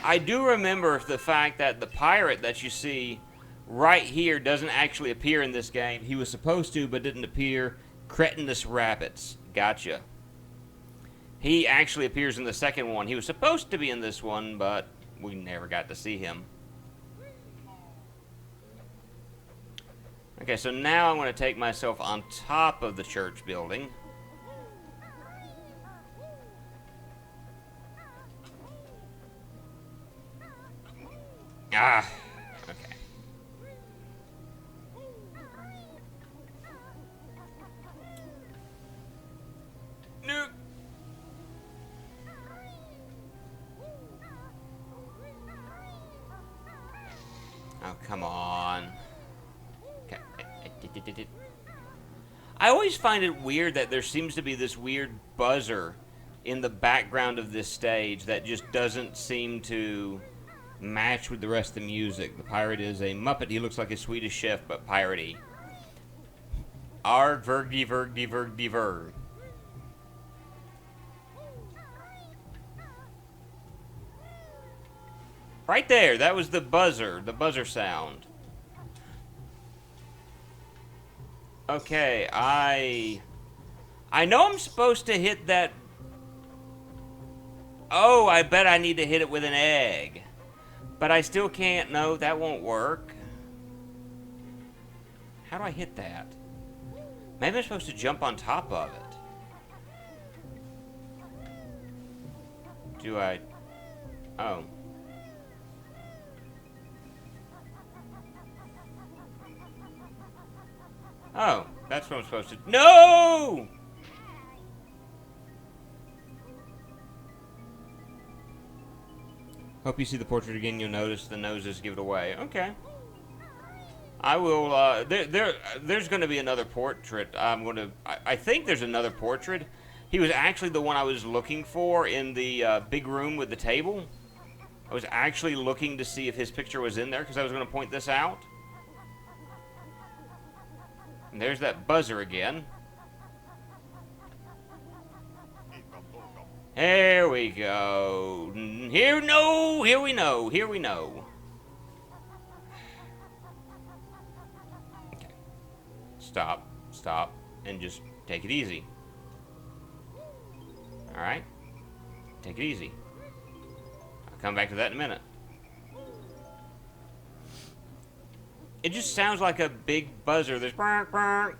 I do remember the fact that the pirate that you see right here doesn't actually appear in this game. He was supposed to, but didn't appear. Cretinous rabbits. Gotcha. He actually appears in the second one. He was supposed to be in this one, but we never got to see him. Okay, so now I'm going to take myself on top of the church building. Ah, okay. No. Oh, come on. Okay. I always find it weird that there seems to be this weird buzzer in the background of this stage that just doesn't seem to match with the rest of the music. The pirate is a Muppet. He looks like a Swedish chef, but piratey. Arg, verg, verg, verg, verg. Right there, that was the buzzer sound. Okay, I know I'm supposed to hit that. Oh, I bet I need to hit it with an egg. But I still can't. No, that won't work. How do I hit that? Maybe I'm supposed to jump on top of it. Do I? Oh. Oh, that's what I'm supposed to... No! Hope you see the portrait again. You'll notice the noses give it away. Okay. I will, there's going to be another portrait. I think there's another portrait. He was actually the one I was looking for in the big room with the table. I was actually looking to see if his picture was in there because I was going to point this out. And there's that buzzer again. Here we go. Here we know. Here we know. Okay. Stop, and just take it easy. Alright? Take it easy. I'll come back to that in a minute. It just sounds like a big buzzer. There's bark, bark.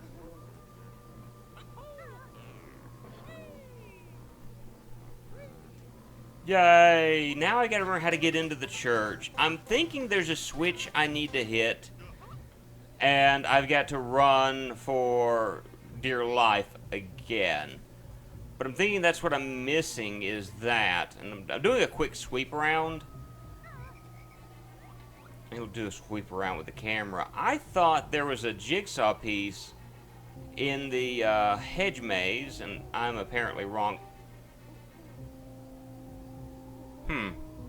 Yay! Now I gotta remember how to get into the church. I'm thinking there's a switch I need to hit, and I've got to run for dear life again. But I'm thinking that's what I'm missing is that. And I'm doing a quick sweep around. He'll do a sweep around with the camera. I thought there was a jigsaw piece in the hedge maze, and I'm apparently wrong.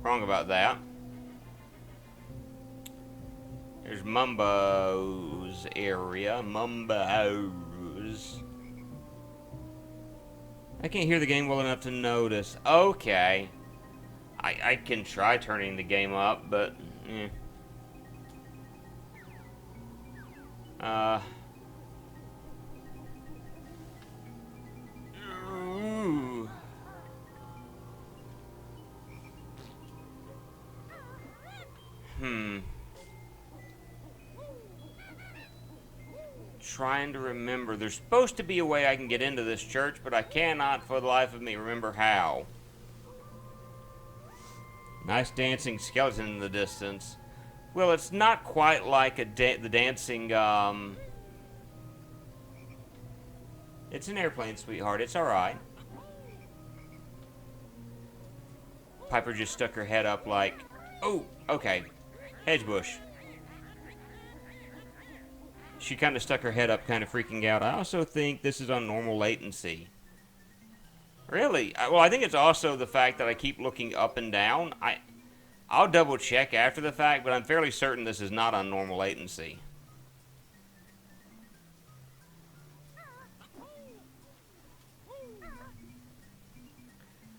Wrong about that. There's Mumbo's area. Mumbo's. I can't hear the game well enough to notice. Okay. I can try turning the game up, but... Ooh. Trying to remember. There's supposed to be a way I can get into this church, but I cannot for the life of me remember how. Nice dancing skeleton in the distance. Well, it's not quite like the dancing, It's an airplane, sweetheart. It's alright. Piper just stuck her head up like... Oh, okay. Hedge bush. She kind of stuck her head up, kind of freaking out. I also think this is on normal latency. Really? Well, I think it's also the fact that I keep looking up and down. I'll double check after the fact, but I'm fairly certain this is not on normal latency.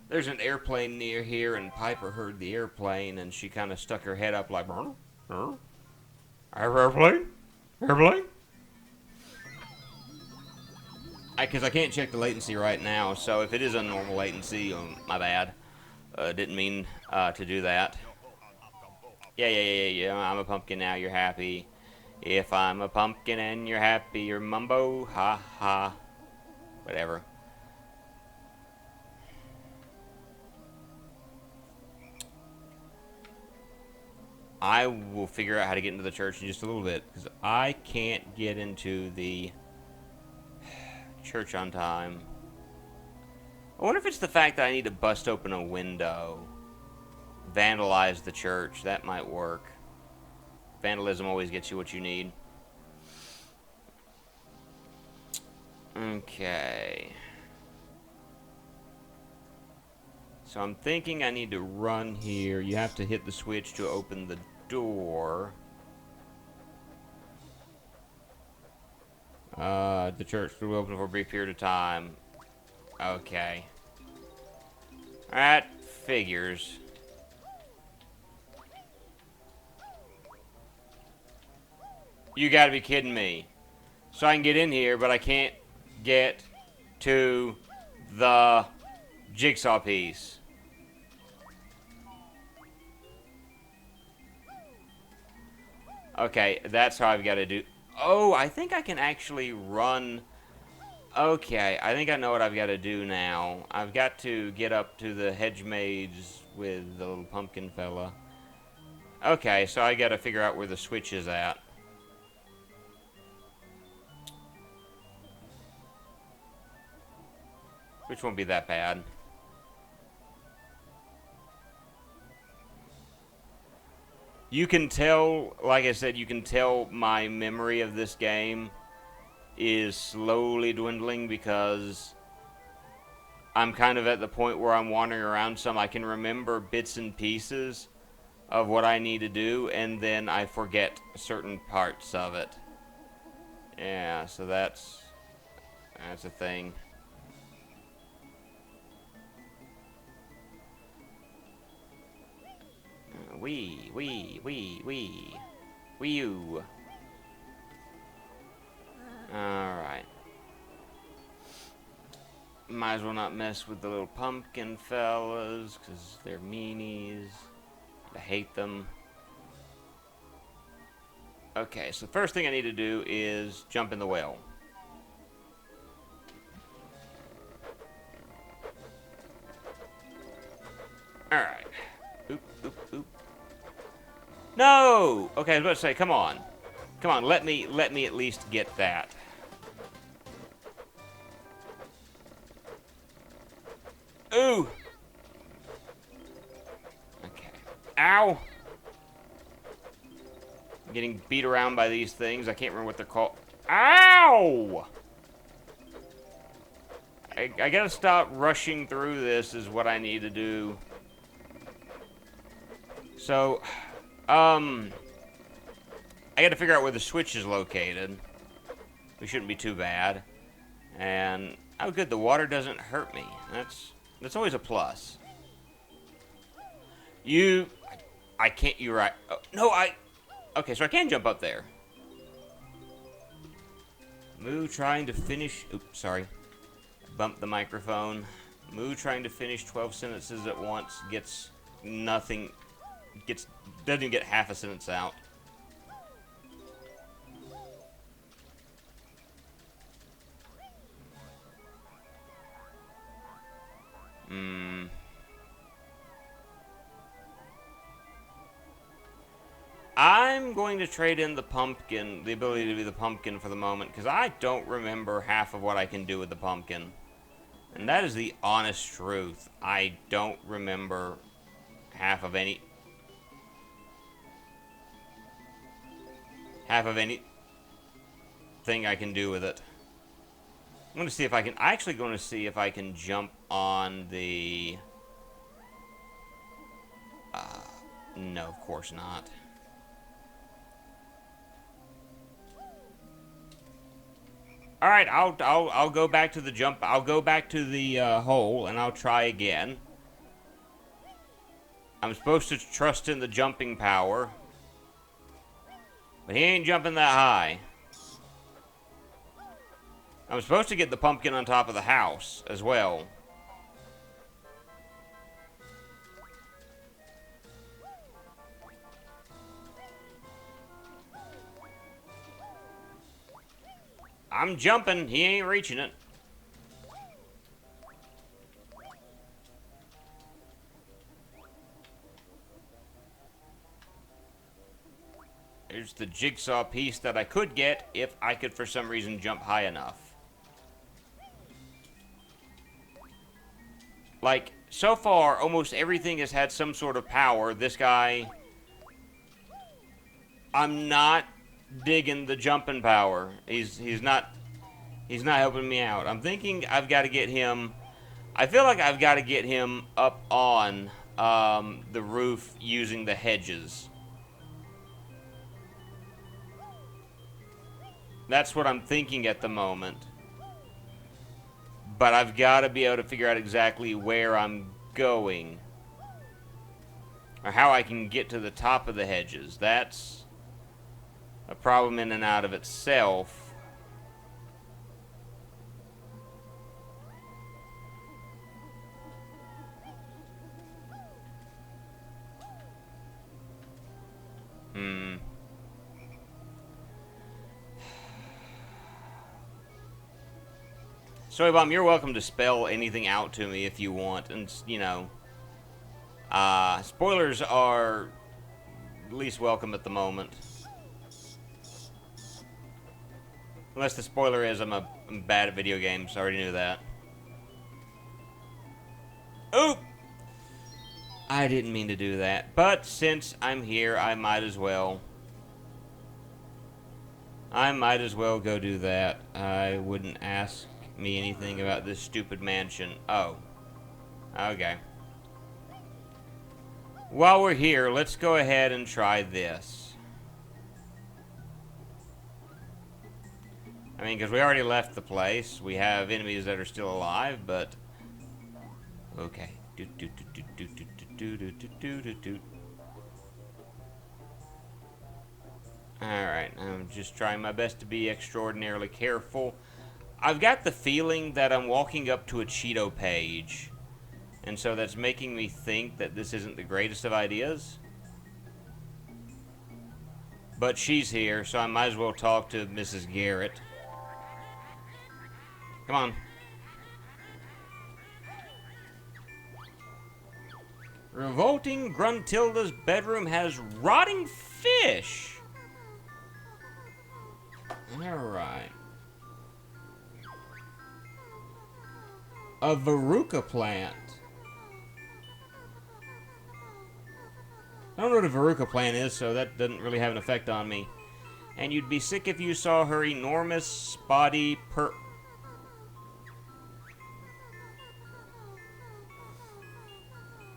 There's an airplane near here, and Piper heard the airplane, and she kind of stuck her head up like, airplane? Airplane? Because I can't check the latency right now, so if it is on normal latency, my bad. Didn't mean to do that. Yeah, I'm a pumpkin now, you're happy. If I'm a pumpkin and you're happy, you're mumbo, ha ha. Whatever. I will figure out how to get into the church in just a little bit, because I can't get into the church on time. I wonder if it's the fact that I need to bust open a window. Vandalize the church. That might work. Vandalism always gets you what you need. Okay. So I'm thinking I need to run here. You have to hit the switch to open the door. The church will be open for a brief period of time. Okay. That figures. You gotta be kidding me. So I can get in here, but I can't get to the jigsaw piece. Okay, that's how I've got to do... Oh, I think I can actually run... Okay, I think I know what I've got to do now. I've got to get up to the hedge maze with the little pumpkin fella. Okay, so I got to figure out where the switch is at. Which won't be that bad. You can tell, like I said, you can tell my memory of this game is slowly dwindling because I'm kind of at the point where I'm wandering around some. I can remember bits and pieces of what I need to do, and then I forget certain parts of it. Yeah, so that's a thing. Wee. Wii U. Alright. Might as well not mess with the little pumpkin fellas, because they're meanies. I hate them. Okay, so the first thing I need to do is jump in the well. Alright. Oop. No! Okay, I was about to say, come on. Come on, let me at least get that. Ooh! Okay. Ow! I'm getting beat around by these things. I can't remember what they're called. Ow! I gotta stop rushing through this is what I need to do. So, I gotta figure out where the switch is located. We shouldn't be too bad. And, oh good, the water doesn't hurt me. That's always a plus. I can't, you're right. Oh, no, okay, so I can jump up there. Moo trying to finish, oops, sorry. Bumped the microphone. Moo trying to finish 12 sentences at once gets nothing, doesn't even get half a sentence out. I'm going to trade in the pumpkin, the ability to be the pumpkin for the moment, because I don't remember half of what I can do with the pumpkin. And that is the honest truth. I don't remember half of anything I can do with it. I'm going to see if I can, actually going to see if I can jump on the, no, of course not. All right, I'll go back to the jump. I'll go back to the hole and I'll try again. I'm supposed to trust in the jumping power, but he ain't jumping that high. I'm supposed to get the pumpkin on top of the house as well. I'm jumping. He ain't reaching it. There's the jigsaw piece that I could get if I could, for some reason, jump high enough. Like, so far, almost everything has had some sort of power. This guy, I'm not digging the jumping power. He's not helping me out. I'm thinking I've got to get him, I feel like I've got to get him up on the roof using the hedges. That's what I'm thinking at the moment. But I've got to be able to figure out exactly where I'm going. Or how I can get to the top of the hedges. That's a problem in and out of itself. Soy Bomb, you're welcome to spell anything out to me if you want. And, you know, spoilers are least welcome at the moment. Unless the spoiler is I'm bad at video games. I already knew that. Oop! I didn't mean to do that. But since I'm here, I might as well. I might as well go do that. I wouldn't ask me anything about this stupid mansion. Oh. Okay. While we're here, let's go ahead and try this. I mean, because we already left the place. We have enemies that are still alive, but... Okay. Alright, I'm just trying my best to be extraordinarily careful. I've got the feeling that I'm walking up to a Cheeto page. And so that's making me think that this isn't the greatest of ideas. But she's here, so I might as well talk to Mrs. Garrett. Come on. Revolting Gruntilda's bedroom has rotting fish. Alright. A Veruca plant. I don't know what a Veruca plant is, so that doesn't really have an effect on me. And you'd be sick if you saw her enormous, spotty,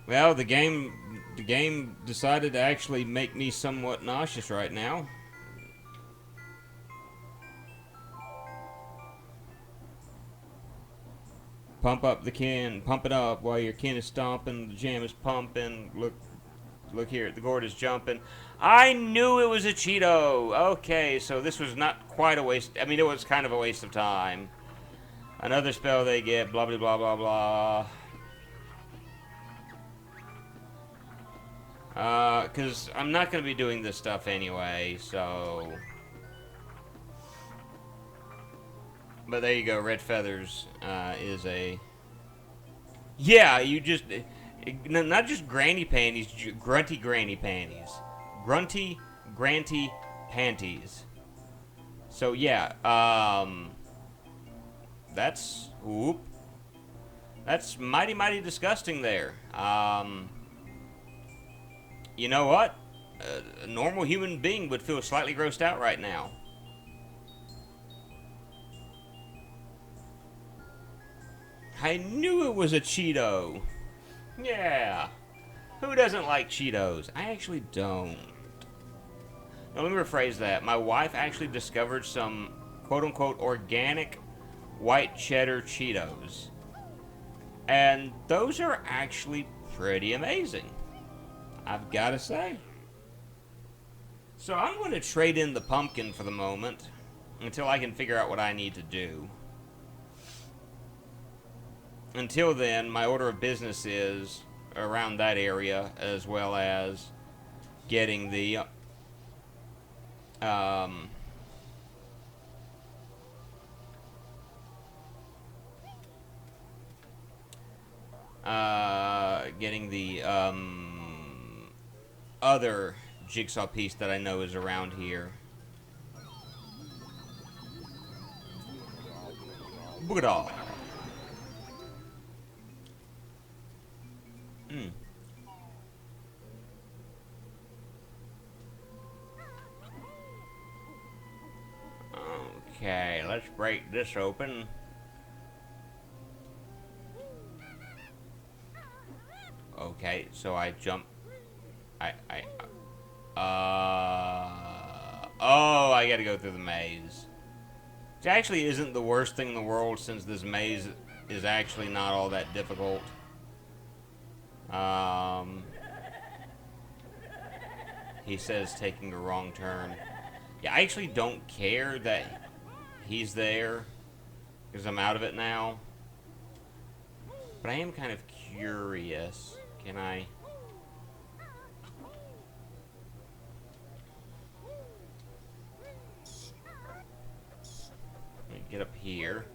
Well, the game decided to actually make me somewhat nauseous right now. Pump up the kin, pump it up while your kin is stomping, the jam is pumping. Look here, the gourd is jumping. I knew it was a Cheeto. Okay, so this was not quite a waste. I mean, it was kind of a waste of time. Another spell they get, blah, blah, blah, blah, blah. Because I'm not going to be doing this stuff anyway, so... But there you go, red feathers is a... Yeah, you just... Not just granny panties, grunty granny panties. Grunty, granty panties. So yeah, that's... Whoop. That's mighty, mighty disgusting there. You know what? A normal human being would feel slightly grossed out right now. I knew it was a Cheeto. Yeah. Who doesn't like Cheetos? I actually don't. Now, let me rephrase that. My wife actually discovered some quote-unquote organic white cheddar Cheetos. And those are actually pretty amazing, I've got to say. So I'm going to trade in the pumpkin for the moment until I can figure out what I need to do. Until then, my order of business is around that area, as well as getting the other jigsaw piece that I know is around here. Boogadall. Okay, let's break this open. Okay, so I jump. Oh, I gotta go through the maze. Which actually isn't the worst thing in the world, since this maze is actually not all that difficult. He says taking a wrong turn. Yeah, I actually don't care that he's there, because I'm out of it now. But I am kind of curious. Can I... Let me get up here.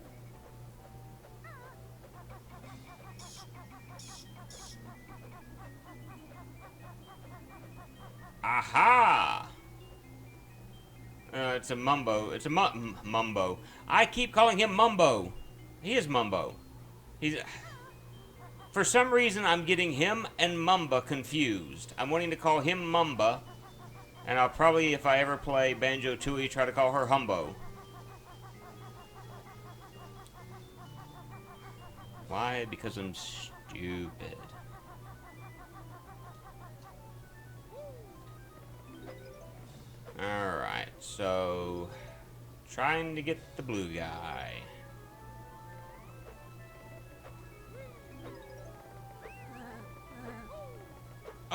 Aha! It's a Mumbo. It's a Mumbo. I keep calling him Mumbo. He is Mumbo. He's... For some reason, I'm getting him and Mumba confused. I'm wanting to call him Mumba, and I'll probably, if I ever play Banjo-Tooie, try to call her Humbo. Why? Because I'm stupid. Alright, so... trying to get the blue guy.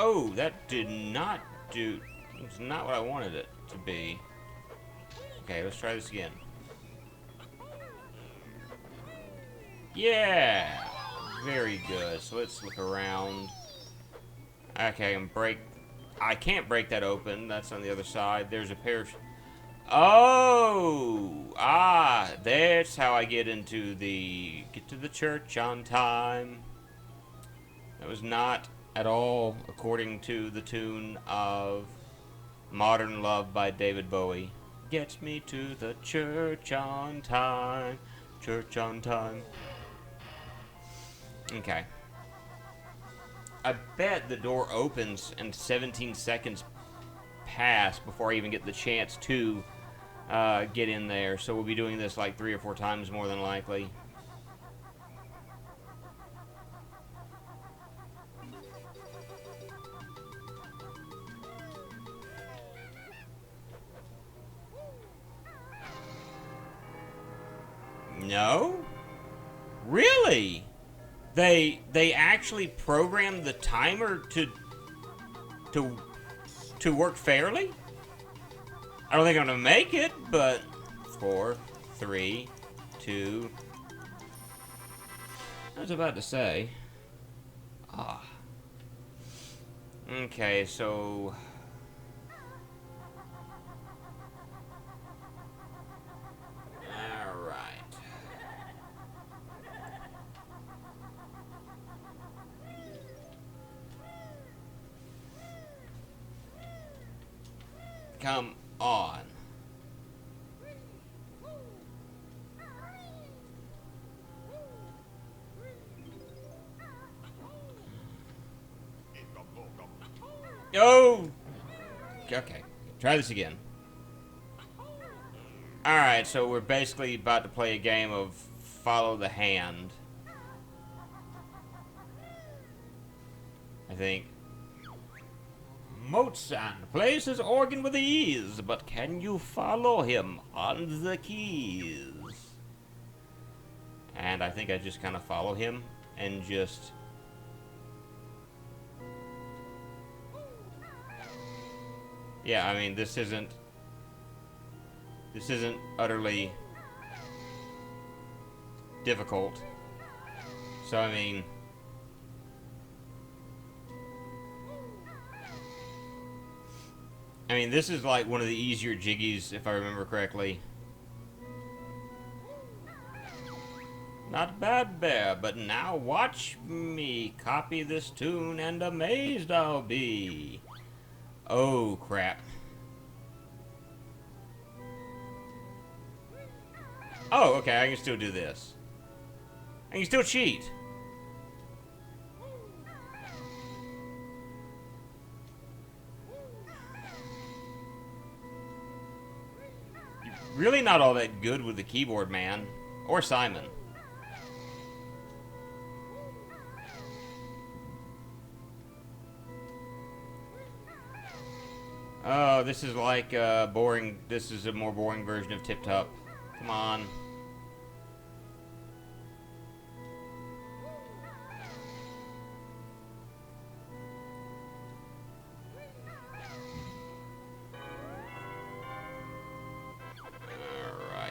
Oh, that did not do... it's not what I wanted it to be. Okay, let's try this again. Yeah! Very good. So let's look around. Okay, I can't break that open. That's on the other side. There's a pair of... oh! Ah! That's how I get into the... get to the church on time. That was not at all according to the tune of Modern Love by David Bowie. Get me to the church on time. Church on time. Okay. I bet the door opens and 17 seconds pass before I even get the chance to get in there. So we'll be doing this like 3 or 4 times more than likely. No? Really? They actually programmed the timer to work fairly? I don't think I'm gonna make it, but 4, 3, 2. I was about to say. Ah. Okay, so come on. Oh! Okay, try this again. Alright, so we're basically about to play a game of follow the hand. I think. Mozart plays his organ with ease, but can you follow him on the keys? And I think I just kind of follow him and just... yeah, I mean, this isn't utterly difficult. So, I mean... this is like one of the easier jiggies, if I remember correctly. Not bad, Bear, but now watch me copy this tune and amazed I'll be. Oh, crap. Oh, okay, I can still do this. I can still cheat. Really not all that good with the keyboard, man. Or Simon. Oh, this is like boring. This is a more boring version of Tip Top. Come on.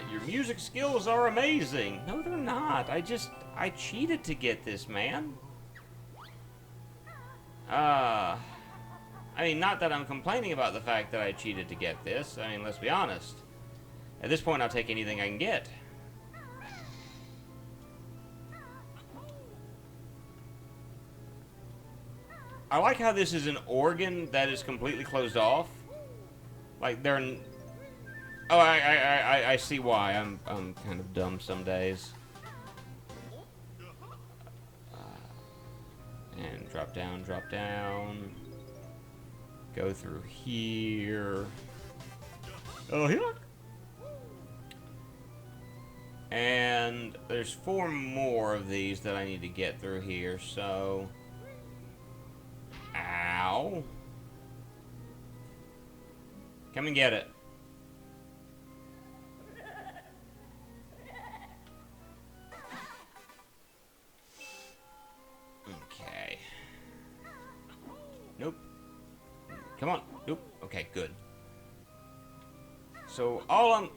Your music skills are amazing. No, they're not. I cheated to get this, man. I mean, not that I'm complaining about the fact that I cheated to get this. I mean, let's be honest. At this point, I'll take anything I can get. I like how this is an organ that is completely closed off. Like, they're... oh, I see why. I'm kind of dumb some days. Drop down, drop down. Go through here. Oh, here. And there's 4 more of these that I need to get through here, so... Ow. Come and get it. Okay. Nope. Come on. Nope. Okay, good. So all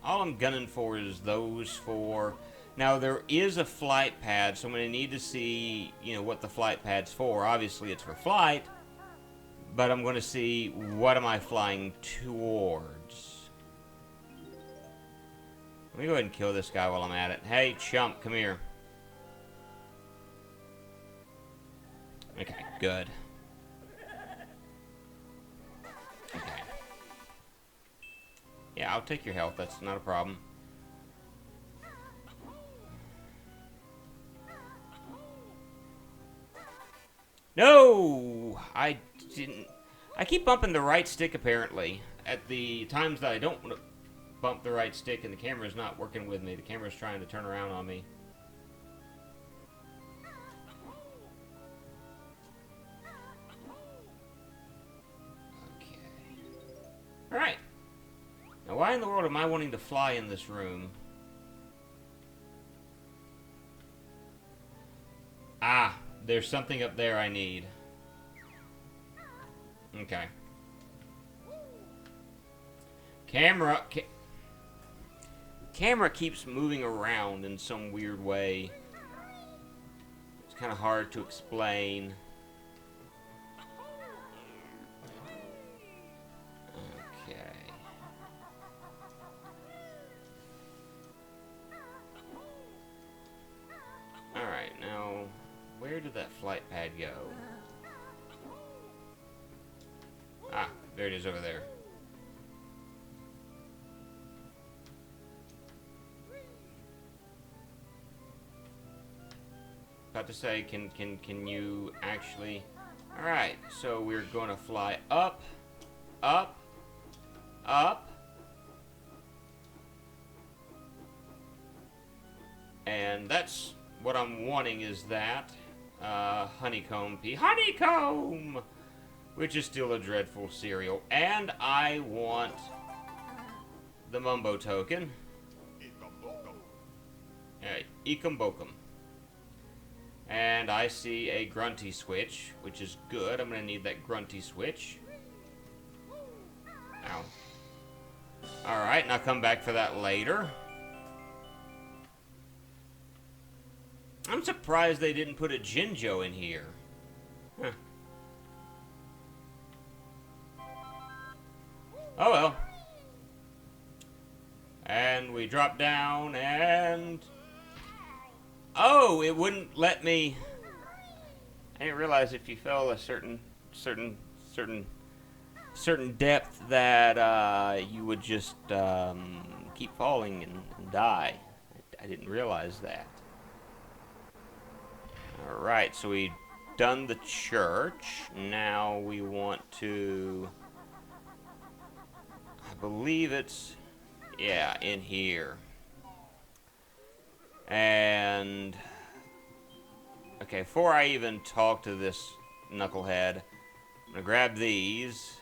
I'm gunning for is those 4. Now there is a flight pad, so I'm going to need to see, you know, what the flight pad's for. Obviously it's for flight, but I'm going to see what am I flying towards. Let me go ahead and kill this guy while I'm at it. Hey, chump, come here. Okay, good. Okay. Yeah, I'll take your health. That's not a problem. No! I didn't... I keep bumping the right stick, apparently. At the times that I don't want to bump the right stick and the camera's not working with me. The camera's trying to turn around on me. Alright. Now, why in the world am I wanting to fly in this room? Ah, there's something up there I need. Okay. Camera keeps moving around in some weird way. It's kind of hard to explain. Alright, now, where did that flight pad go? Ah, there it is over there. About to say, can you actually... Alright, so we're going to fly up, up, up. And that's... What I'm wanting is that honeycomb pea. Honeycomb! Which is still a dreadful cereal. And I want the Mumbo token. Ekum Bokum. And I see a grunty switch, which is good. I'm going to need that grunty switch. Ow. Alright, and I'll come back for that later. I'm surprised they didn't put a Jinjo in here. Huh. Oh well. And we drop down and... Oh, it wouldn't let me... I didn't realize if you fell a certain depth that you would just keep falling and die. I didn't realize that. Alright, so we've done the church. Now we want to... I believe it's... Yeah, in here. And... Okay, before I even talk to this knucklehead, I'm gonna grab these.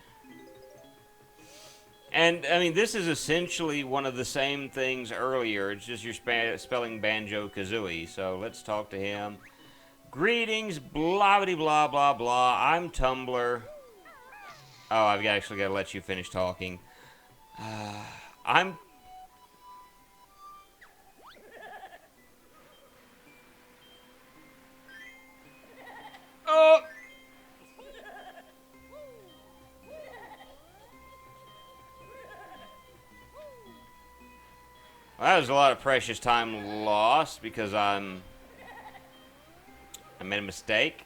And, I mean, this is essentially one of the same things earlier. It's just you're spelling Banjo-Kazooie. So let's talk to him. Greetings, blah blah blah blah. I'm Tumblr. Oh, I've actually got to let you finish talking. I'm. Oh. Well, that was a lot of precious time lost because I made a mistake.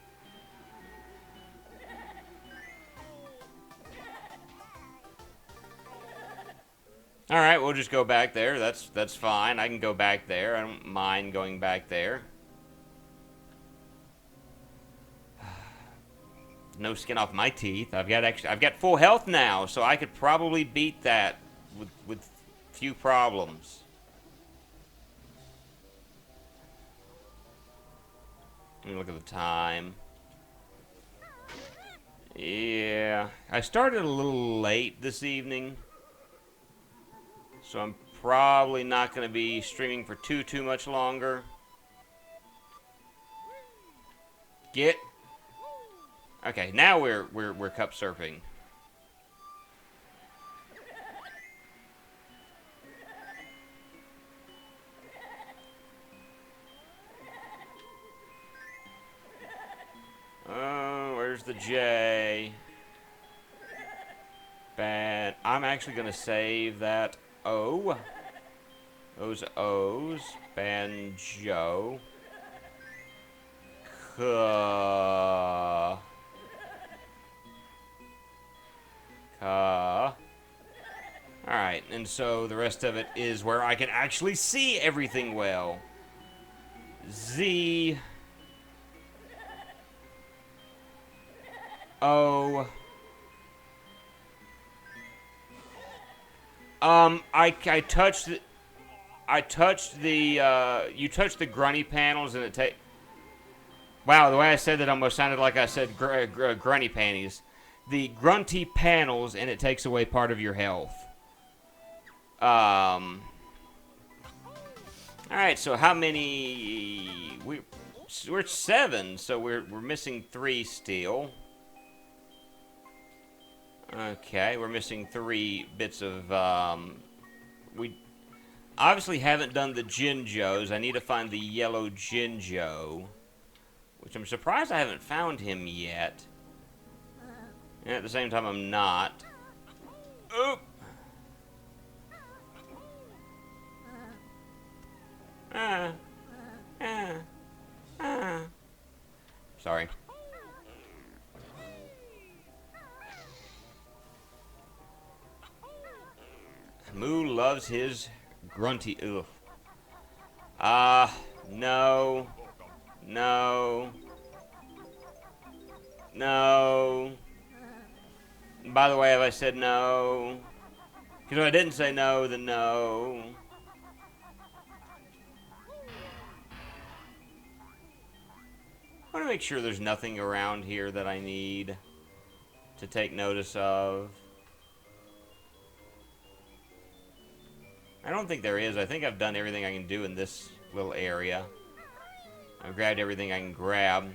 Alright, we'll just go back there. That's fine. I can go back there. I don't mind going back there. no skin off my teeth. I've got full health now, so I could probably beat that with few problems. Let me look at the time. Yeah, I started a little late this evening, so I'm probably not going to be streaming for too much longer. Get. Okay, now we're cup surfing. Oh, where's the J? Bad. I'm actually gonna save that O. Those O's. Banjo. Ka. Alright, and so the rest of it is where I can actually see everything well. Z. O. I touched the, you touched the grunty panels and it wow, the way I said that almost sounded like I said grunty panties. The grunty panels and it takes away part of your health. Alright, so how many, we're 7, so we're missing 3 still. Okay, we're missing 3 bits of, we obviously haven't done the Jinjos. I need to find the yellow Jinjo, which I'm surprised I haven't found him yet. And at the same time, I'm not. Oop! Sorry. Moo loves his grunty. Ugh. No. No. No. By the way, if I said no, because if I didn't say no, then no. I want to make sure there's nothing around here that I need to take notice of. I don't think there is. I think I've done everything I can do in this little area. I've grabbed everything I can grab.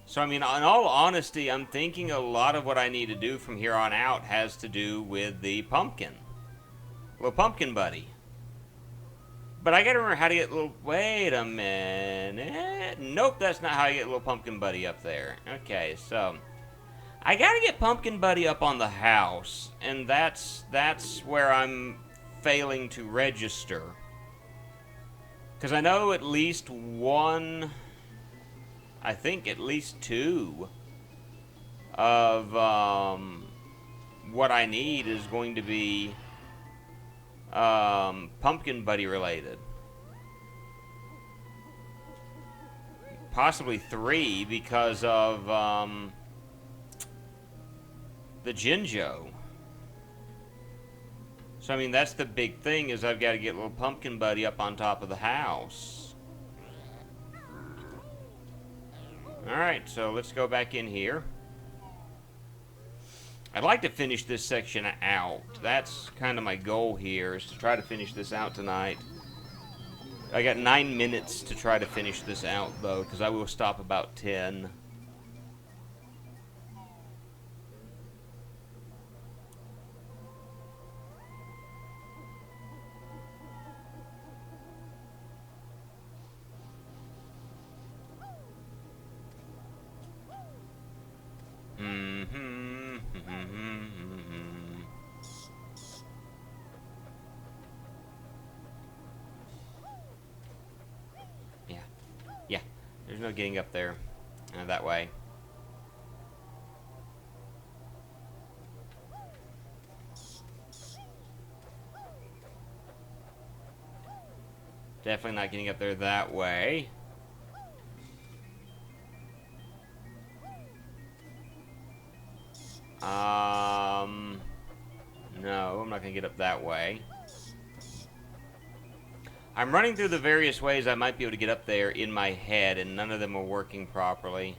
So, I mean, in all honesty, I'm thinking a lot of what I need to do from here on out has to do with the pumpkin. Little pumpkin buddy. But I gotta remember how to get little... Wait a minute. Nope, that's not how you get little pumpkin buddy up there. Okay, so... I gotta get pumpkin buddy up on the house. And that's where I'm failing to register. Because I know at least one... I think at least 2 of what I need is going to be pumpkin buddy related. Possibly 3 because of the Jinjo. So I mean that's the big thing is I've got to get little pumpkin buddy up on top of the house. Alright, so let's go back in here. I'd like to finish this section out. That's kind of my goal here, is to try to finish this out tonight. I got 9 minutes to try to finish this out, though, because I will stop about 10. Yeah, there's no getting up there that way. Definitely not getting up there that way. no, I'm not going to get up that way. I'm running through the various ways I might be able to get up there in my head, and none of them are working properly.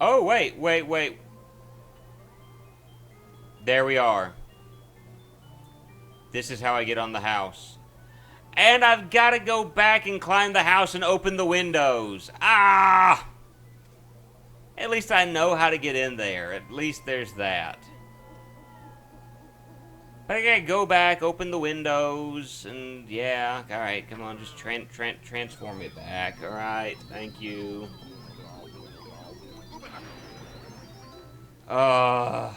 Oh, wait. There we are. This is how I get on the house. And I've got to go back and climb the house and open the windows. Ah! At least I know how to get in there. At least there's that. But I gotta go back, open the windows, and yeah. Alright, come on, just transform it back. Alright, thank you. I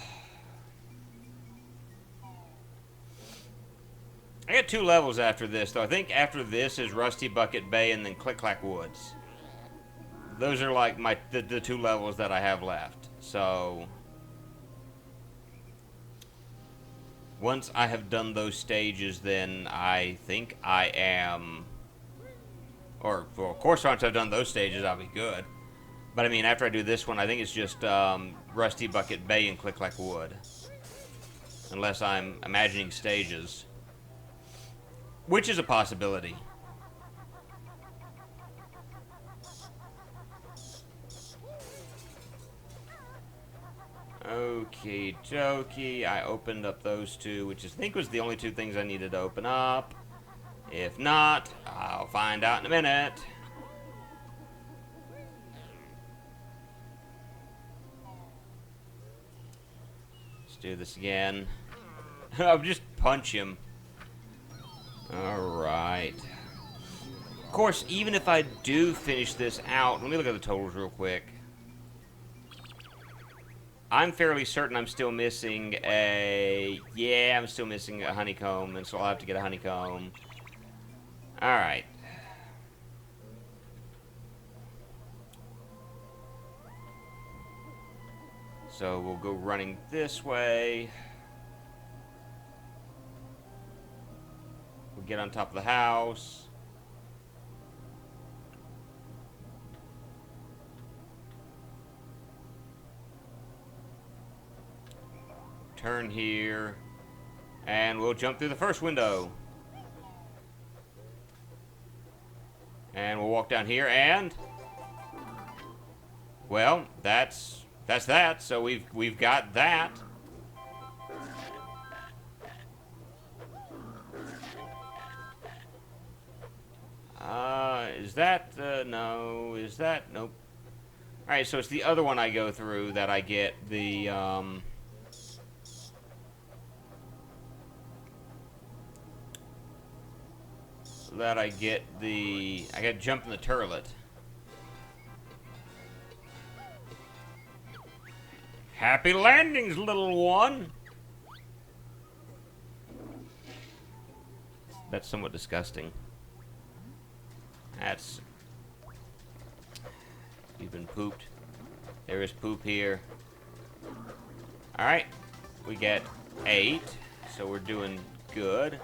got 2 levels after this, though. I think after this is Rusty Bucket Bay and then Click Clack Woods. Those are like the 2 levels that I have left. So once I have done those stages, then I think I am... Or, well, of course, once I've done those stages, I'll be good. But, I mean, after I do this one, I think it's just Rusty Bucket Bay and Click Clack Wood. Unless I'm imagining stages. Which is a possibility. Okie dokie. I opened up those 2, which I think was the only 2 things I needed to open up. If not, I'll find out in a minute. Let's do this again. I'll just punch him. Alright. Of course, even if I do finish this out, let me look at the totals real quick. I'm fairly certain I'm still missing a... Yeah, I'm still missing a honeycomb, and so I'll have to get a honeycomb. Alright. So we'll go running this way. We'll get on top of the house. Turn here. And we'll jump through the first window. And we'll walk down here and... Well, that's that. So we've got that. Is that, no, is that, nope. Alright, so it's the other one I go through that I get the, I got to jump in the turlet. Happy landings, little one! That's somewhat disgusting. That's... You've been pooped. There is poop here. Alright. We get 8. So we're doing good.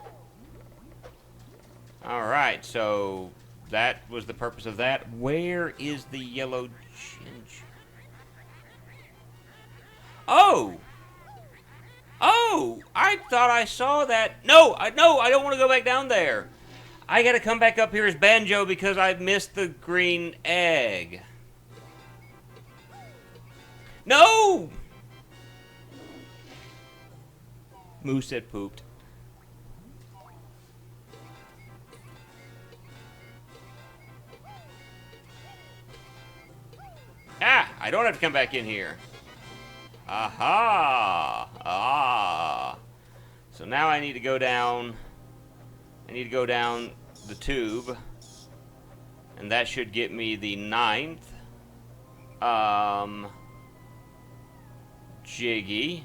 Alright, so... That was the purpose of that. Where is the yellow ginger? Oh! Oh! I thought I saw that. No, I don't want to go back down there. I gotta come back up here as Banjo because I've missed the green egg. No! Moose said pooped. Ah! I don't have to come back in here. Aha! Ah! So now I need to go down... I need to go down the tube. And that should get me the 9th. Jiggy.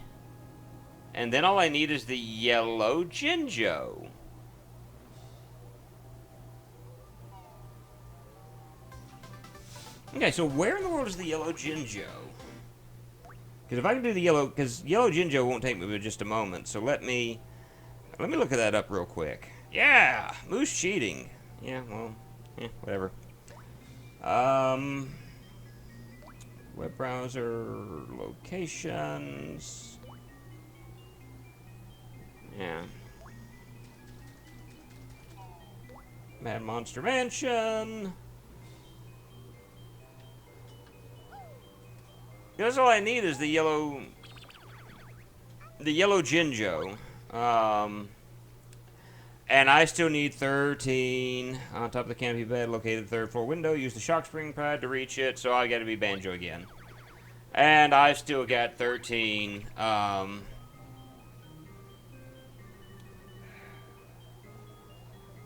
And then all I need is the yellow Jinjo. Okay, so where in the world is the yellow Jinjo? Because if I can do the yellow... Because yellow Jinjo won't take me but just a moment. So let me look at that up real quick. Yeah! Moose cheating. Yeah, well... whatever. Web browser, locations. Yeah. Mad Monster Mansion. That's all I need is the yellow Jinjo. And I still need 13 on top of the canopy bed, located third floor window. Use the shock spring pad to reach it, so I gotta be Banjo again. And I've still got 13. Alright,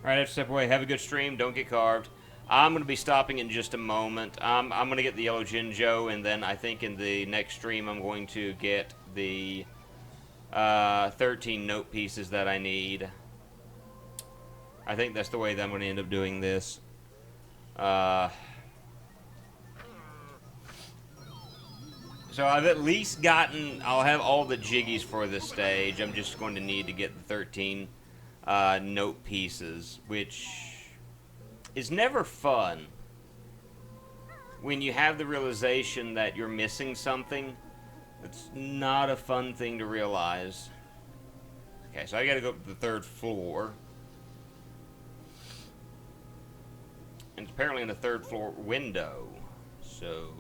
I have to step away. Have a good stream. Don't get carved. I'm going to be stopping in just a moment. I'm going to get the yellow Jinjo, and then I think in the next stream I'm going to get the 13 note pieces that I need. I think that's the way that I'm going to end up doing this. So I've at least gotten... I'll have all the jiggies for this stage. I'm just going to need to get the 13 note pieces, which is never fun. When you have the realization that you're missing something, it's not a fun thing to realize. Okay, so I gotta go up to the third floor. And it's apparently in the third floor window. So...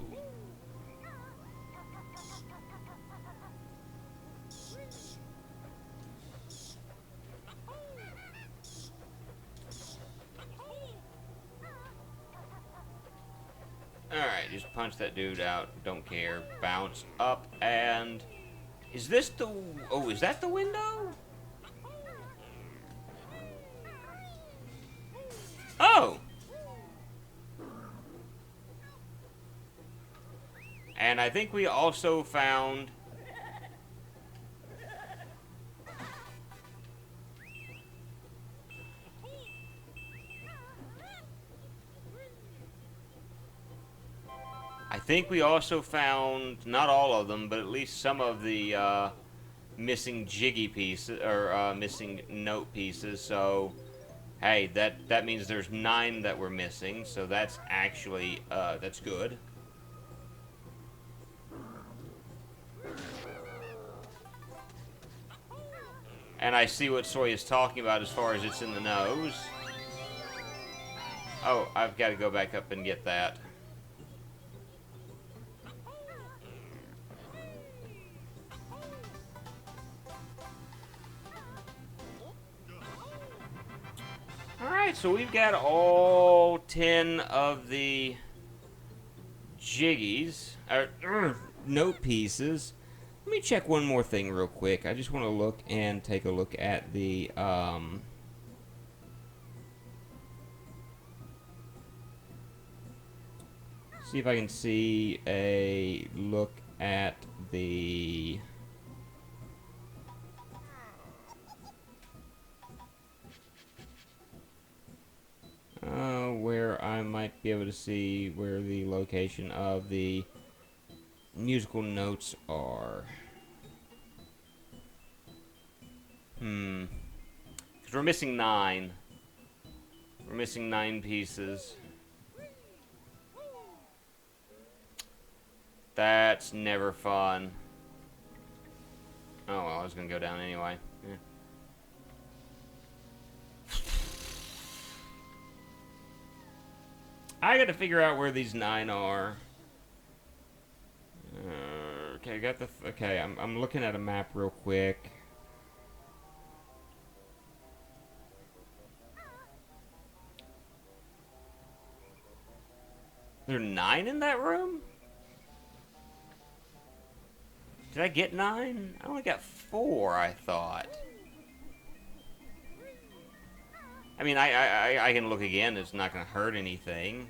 Alright, just punch that dude out. Don't care. Bounce up and... Is this the... Oh, is that the window? Oh! And I think we also found... I think we also found, not all of them, but at least some of the missing jiggy pieces, or missing note pieces, so, hey, that means there's 9 that we're missing, so that's actually, that's good. And I see what Soy is talking about as far as it's in the nose. Oh, I've got to go back up and get that. Alright, so we've got all 10 of the jiggies, or note pieces. Let me check one more thing real quick. I just want to look and take a look at the, see if I can see a look at the... where I might be able to see where the location of the musical notes are. Because we're missing 9. We're missing 9 pieces. That's never fun. Oh well, I was gonna go down anyway. Yeah. I gotta figure out where these 9 are. Okay, I got the... Okay, I'm looking at a map real quick. There are 9 in that room? Did I get 9? I only got 4, I thought. I mean, I can look again. It's not going to hurt anything.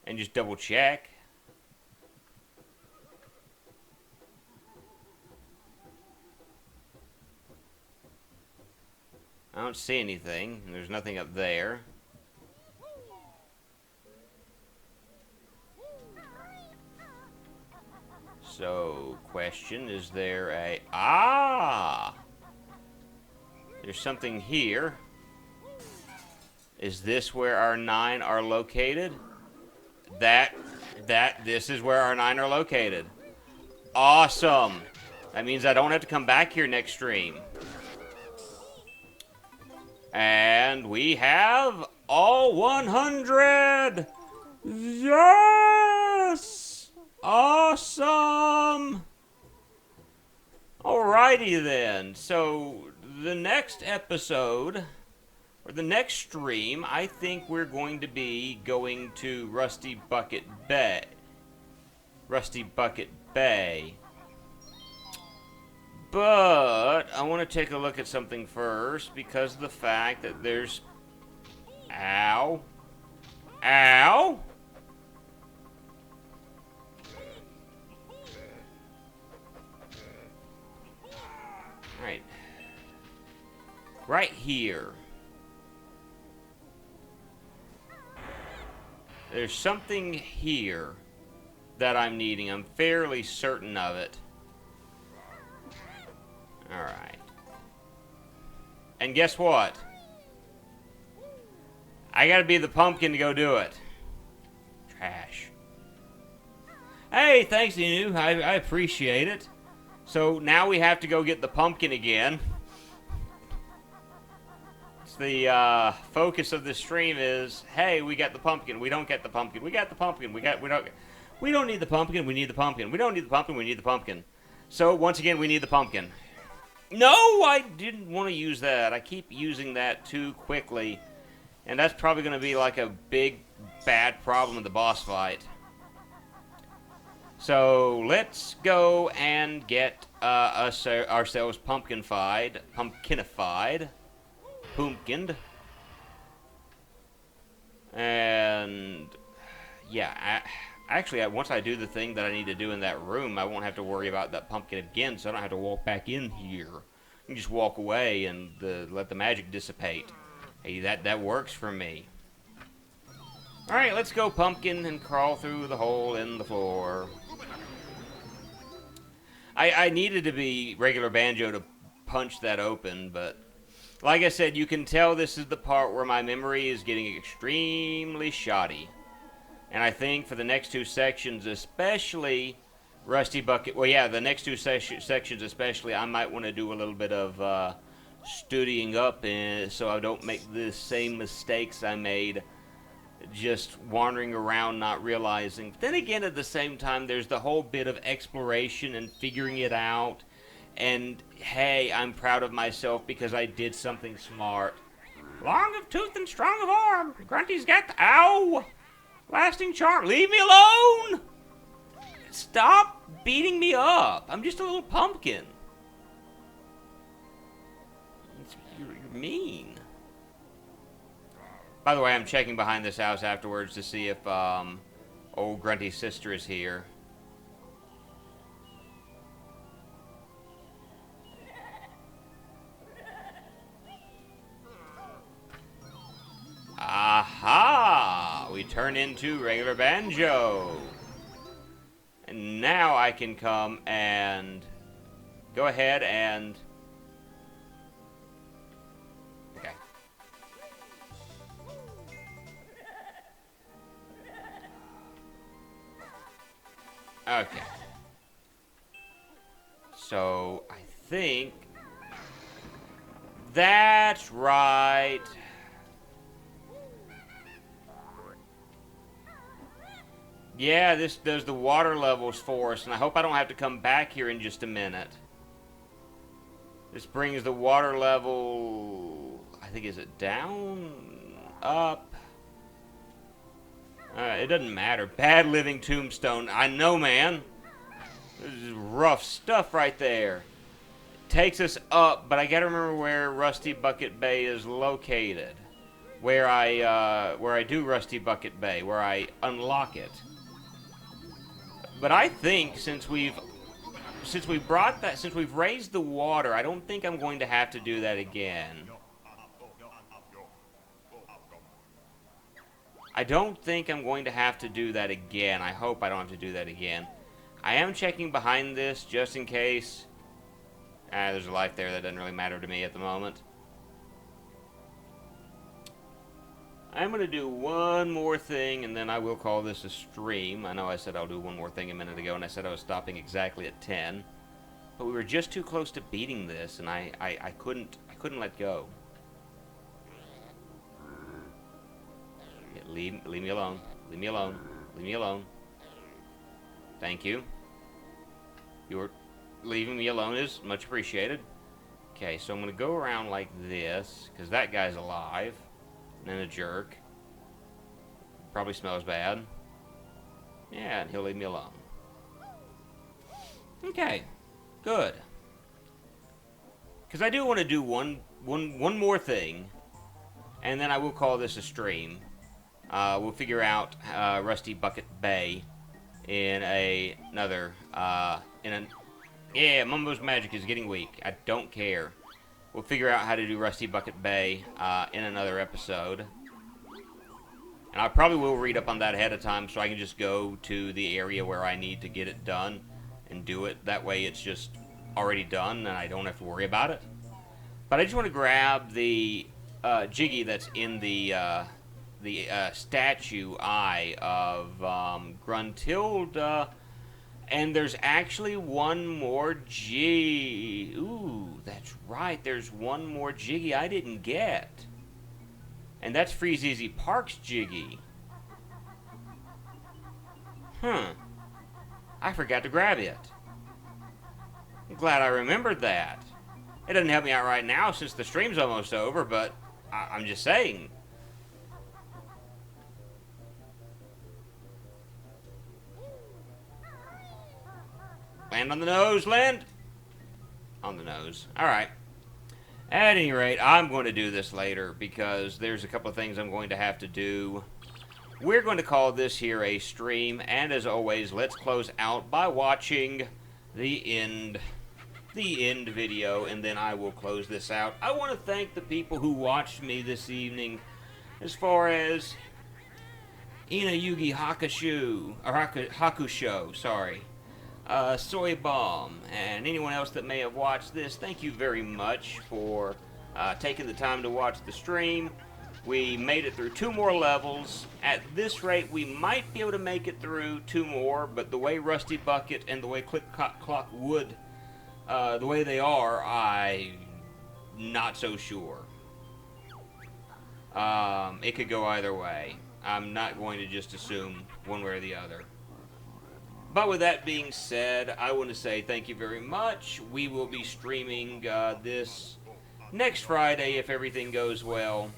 And just double check. I don't see anything. There's nothing up there. So, question, is there a... Ah! There's something here. Is this where our 9 are located? This is where our 9 are located. Awesome. That means I don't have to come back here next stream. And we have all 100! Yes! Awesome! Alrighty then. So, the next episode, or the next stream, I think we're going to be going to Rusty Bucket Bay. Rusty Bucket Bay. But I want to take a look at something first because of the fact that there's... Ow. Ow! Alright. Right here. There's something here that I'm needing. I'm fairly certain of it. Alright. And guess what? I gotta be the pumpkin to go do it. Trash. Hey, thanks, Inu. I appreciate it. So now we have to go get the pumpkin again. It's the focus of the stream is, hey, we got the pumpkin. We don't get the pumpkin. We got the pumpkin. We don't need the pumpkin. We need the pumpkin. We don't need the pumpkin. We need the pumpkin. So once again, we need the pumpkin. No, I didn't want to use that. I keep using that too quickly. And that's probably going to be like a big, bad problem in the boss fight. So, let's go and get ourselves pumpkinified. Pumpkined. And, yeah, actually, once I do the thing that I need to do in that room, I won't have to worry about that pumpkin again, so I don't have to walk back in here. I can just walk away and let the magic dissipate. Hey, that works for me. Alright, let's go pumpkin and crawl through the hole in the floor. I needed to be regular Banjo to punch that open, but like I said, you can tell this is the part where my memory is getting extremely shoddy. And I think for the next two sections, especially Rusty Bucket, well yeah, the next two sections especially, I might want to do a little bit of studying up so I don't make the same mistakes I made just wandering around not realizing. But then again, at the same time, there's the whole bit of exploration and figuring it out. And hey, I'm proud of myself because I did something smart. Long of tooth and strong of arm. Grunty's got the... Ow! Lasting charm. Leave me alone! Stop beating me up. I'm just a little pumpkin. You're mean. By the way, I'm checking behind this house afterwards to see if old Grunty's sister is here. Aha! We turn into regular Banjo. And now I can come and go ahead and... Okay. Okay. So, I think... That's right. Yeah, this does the water levels for us, and I hope I don't have to come back here in just a minute. This brings the water level... I think, is it down? Up? It doesn't matter. Bad living tombstone. I know, man. This is rough stuff right there. It takes us up, but I gotta remember where Rusty Bucket Bay is located. Where I do Rusty Bucket Bay, where I unlock it. But I think since we've raised the water, I don't think I'm going to have to do that again. I don't think I'm going to have to do that again. I hope I don't have to do that again. I am checking behind this just in case. There's a life there that doesn't really matter to me at the moment. I'm going to do one more thing, and then I will call this a stream. I know I said I'll do one more thing a minute ago, and I said I was stopping exactly at 10. But we were just too close to beating this, and I couldn't let go. Yeah, leave me alone. Leave me alone. Leave me alone. Thank you. Your leaving me alone is much appreciated. Okay, so I'm going to go around like this, because that guy's alive. And a jerk. Probably smells bad. Yeah, and he'll leave me alone. Okay, good. Because I do want to do one more thing, and then I will call this a stream. We'll figure out Rusty Bucket Bay in another. Yeah, Mumbo's magic is getting weak. I don't care. We'll figure out how to do Rusty Bucket Bay in another episode. And I probably will read up on that ahead of time so I can just go to the area where I need to get it done and do it. That way it's just already done and I don't have to worry about it. But I just want to grab the Jiggy that's in the statue eye of Gruntilda. And there's actually one more Jiggy. Ooh, that's right. There's one more Jiggy I didn't get. And that's Freeze Easy Park's Jiggy. I forgot to grab it. I'm glad I remembered that. It doesn't help me out right now since the stream's almost over, but I'm just saying. Land on the nose, land. On the nose. Alright. At any rate, I'm going to do this later because there's a couple of things I'm going to have to do. We're going to call this here a stream, and as always, let's close out by watching the end video, and then I will close this out. I want to thank the people who watched me this evening, as far as Yugi Hakusho, sorry. Soy Bomb, and anyone else that may have watched this, thank you very much for taking the time to watch the stream. We made it through 2 more levels. At this rate, we might be able to make it through 2 more, but the way Rusty Bucket and the way Click Clock Wood, the way they are, I'm not so sure. It could go either way. I'm not going to just assume one way or the other. But with that being said, I want to say thank you very much. We will be streaming this next Friday if everything goes well.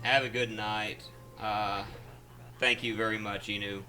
Have a good night. Thank you very much, Inu.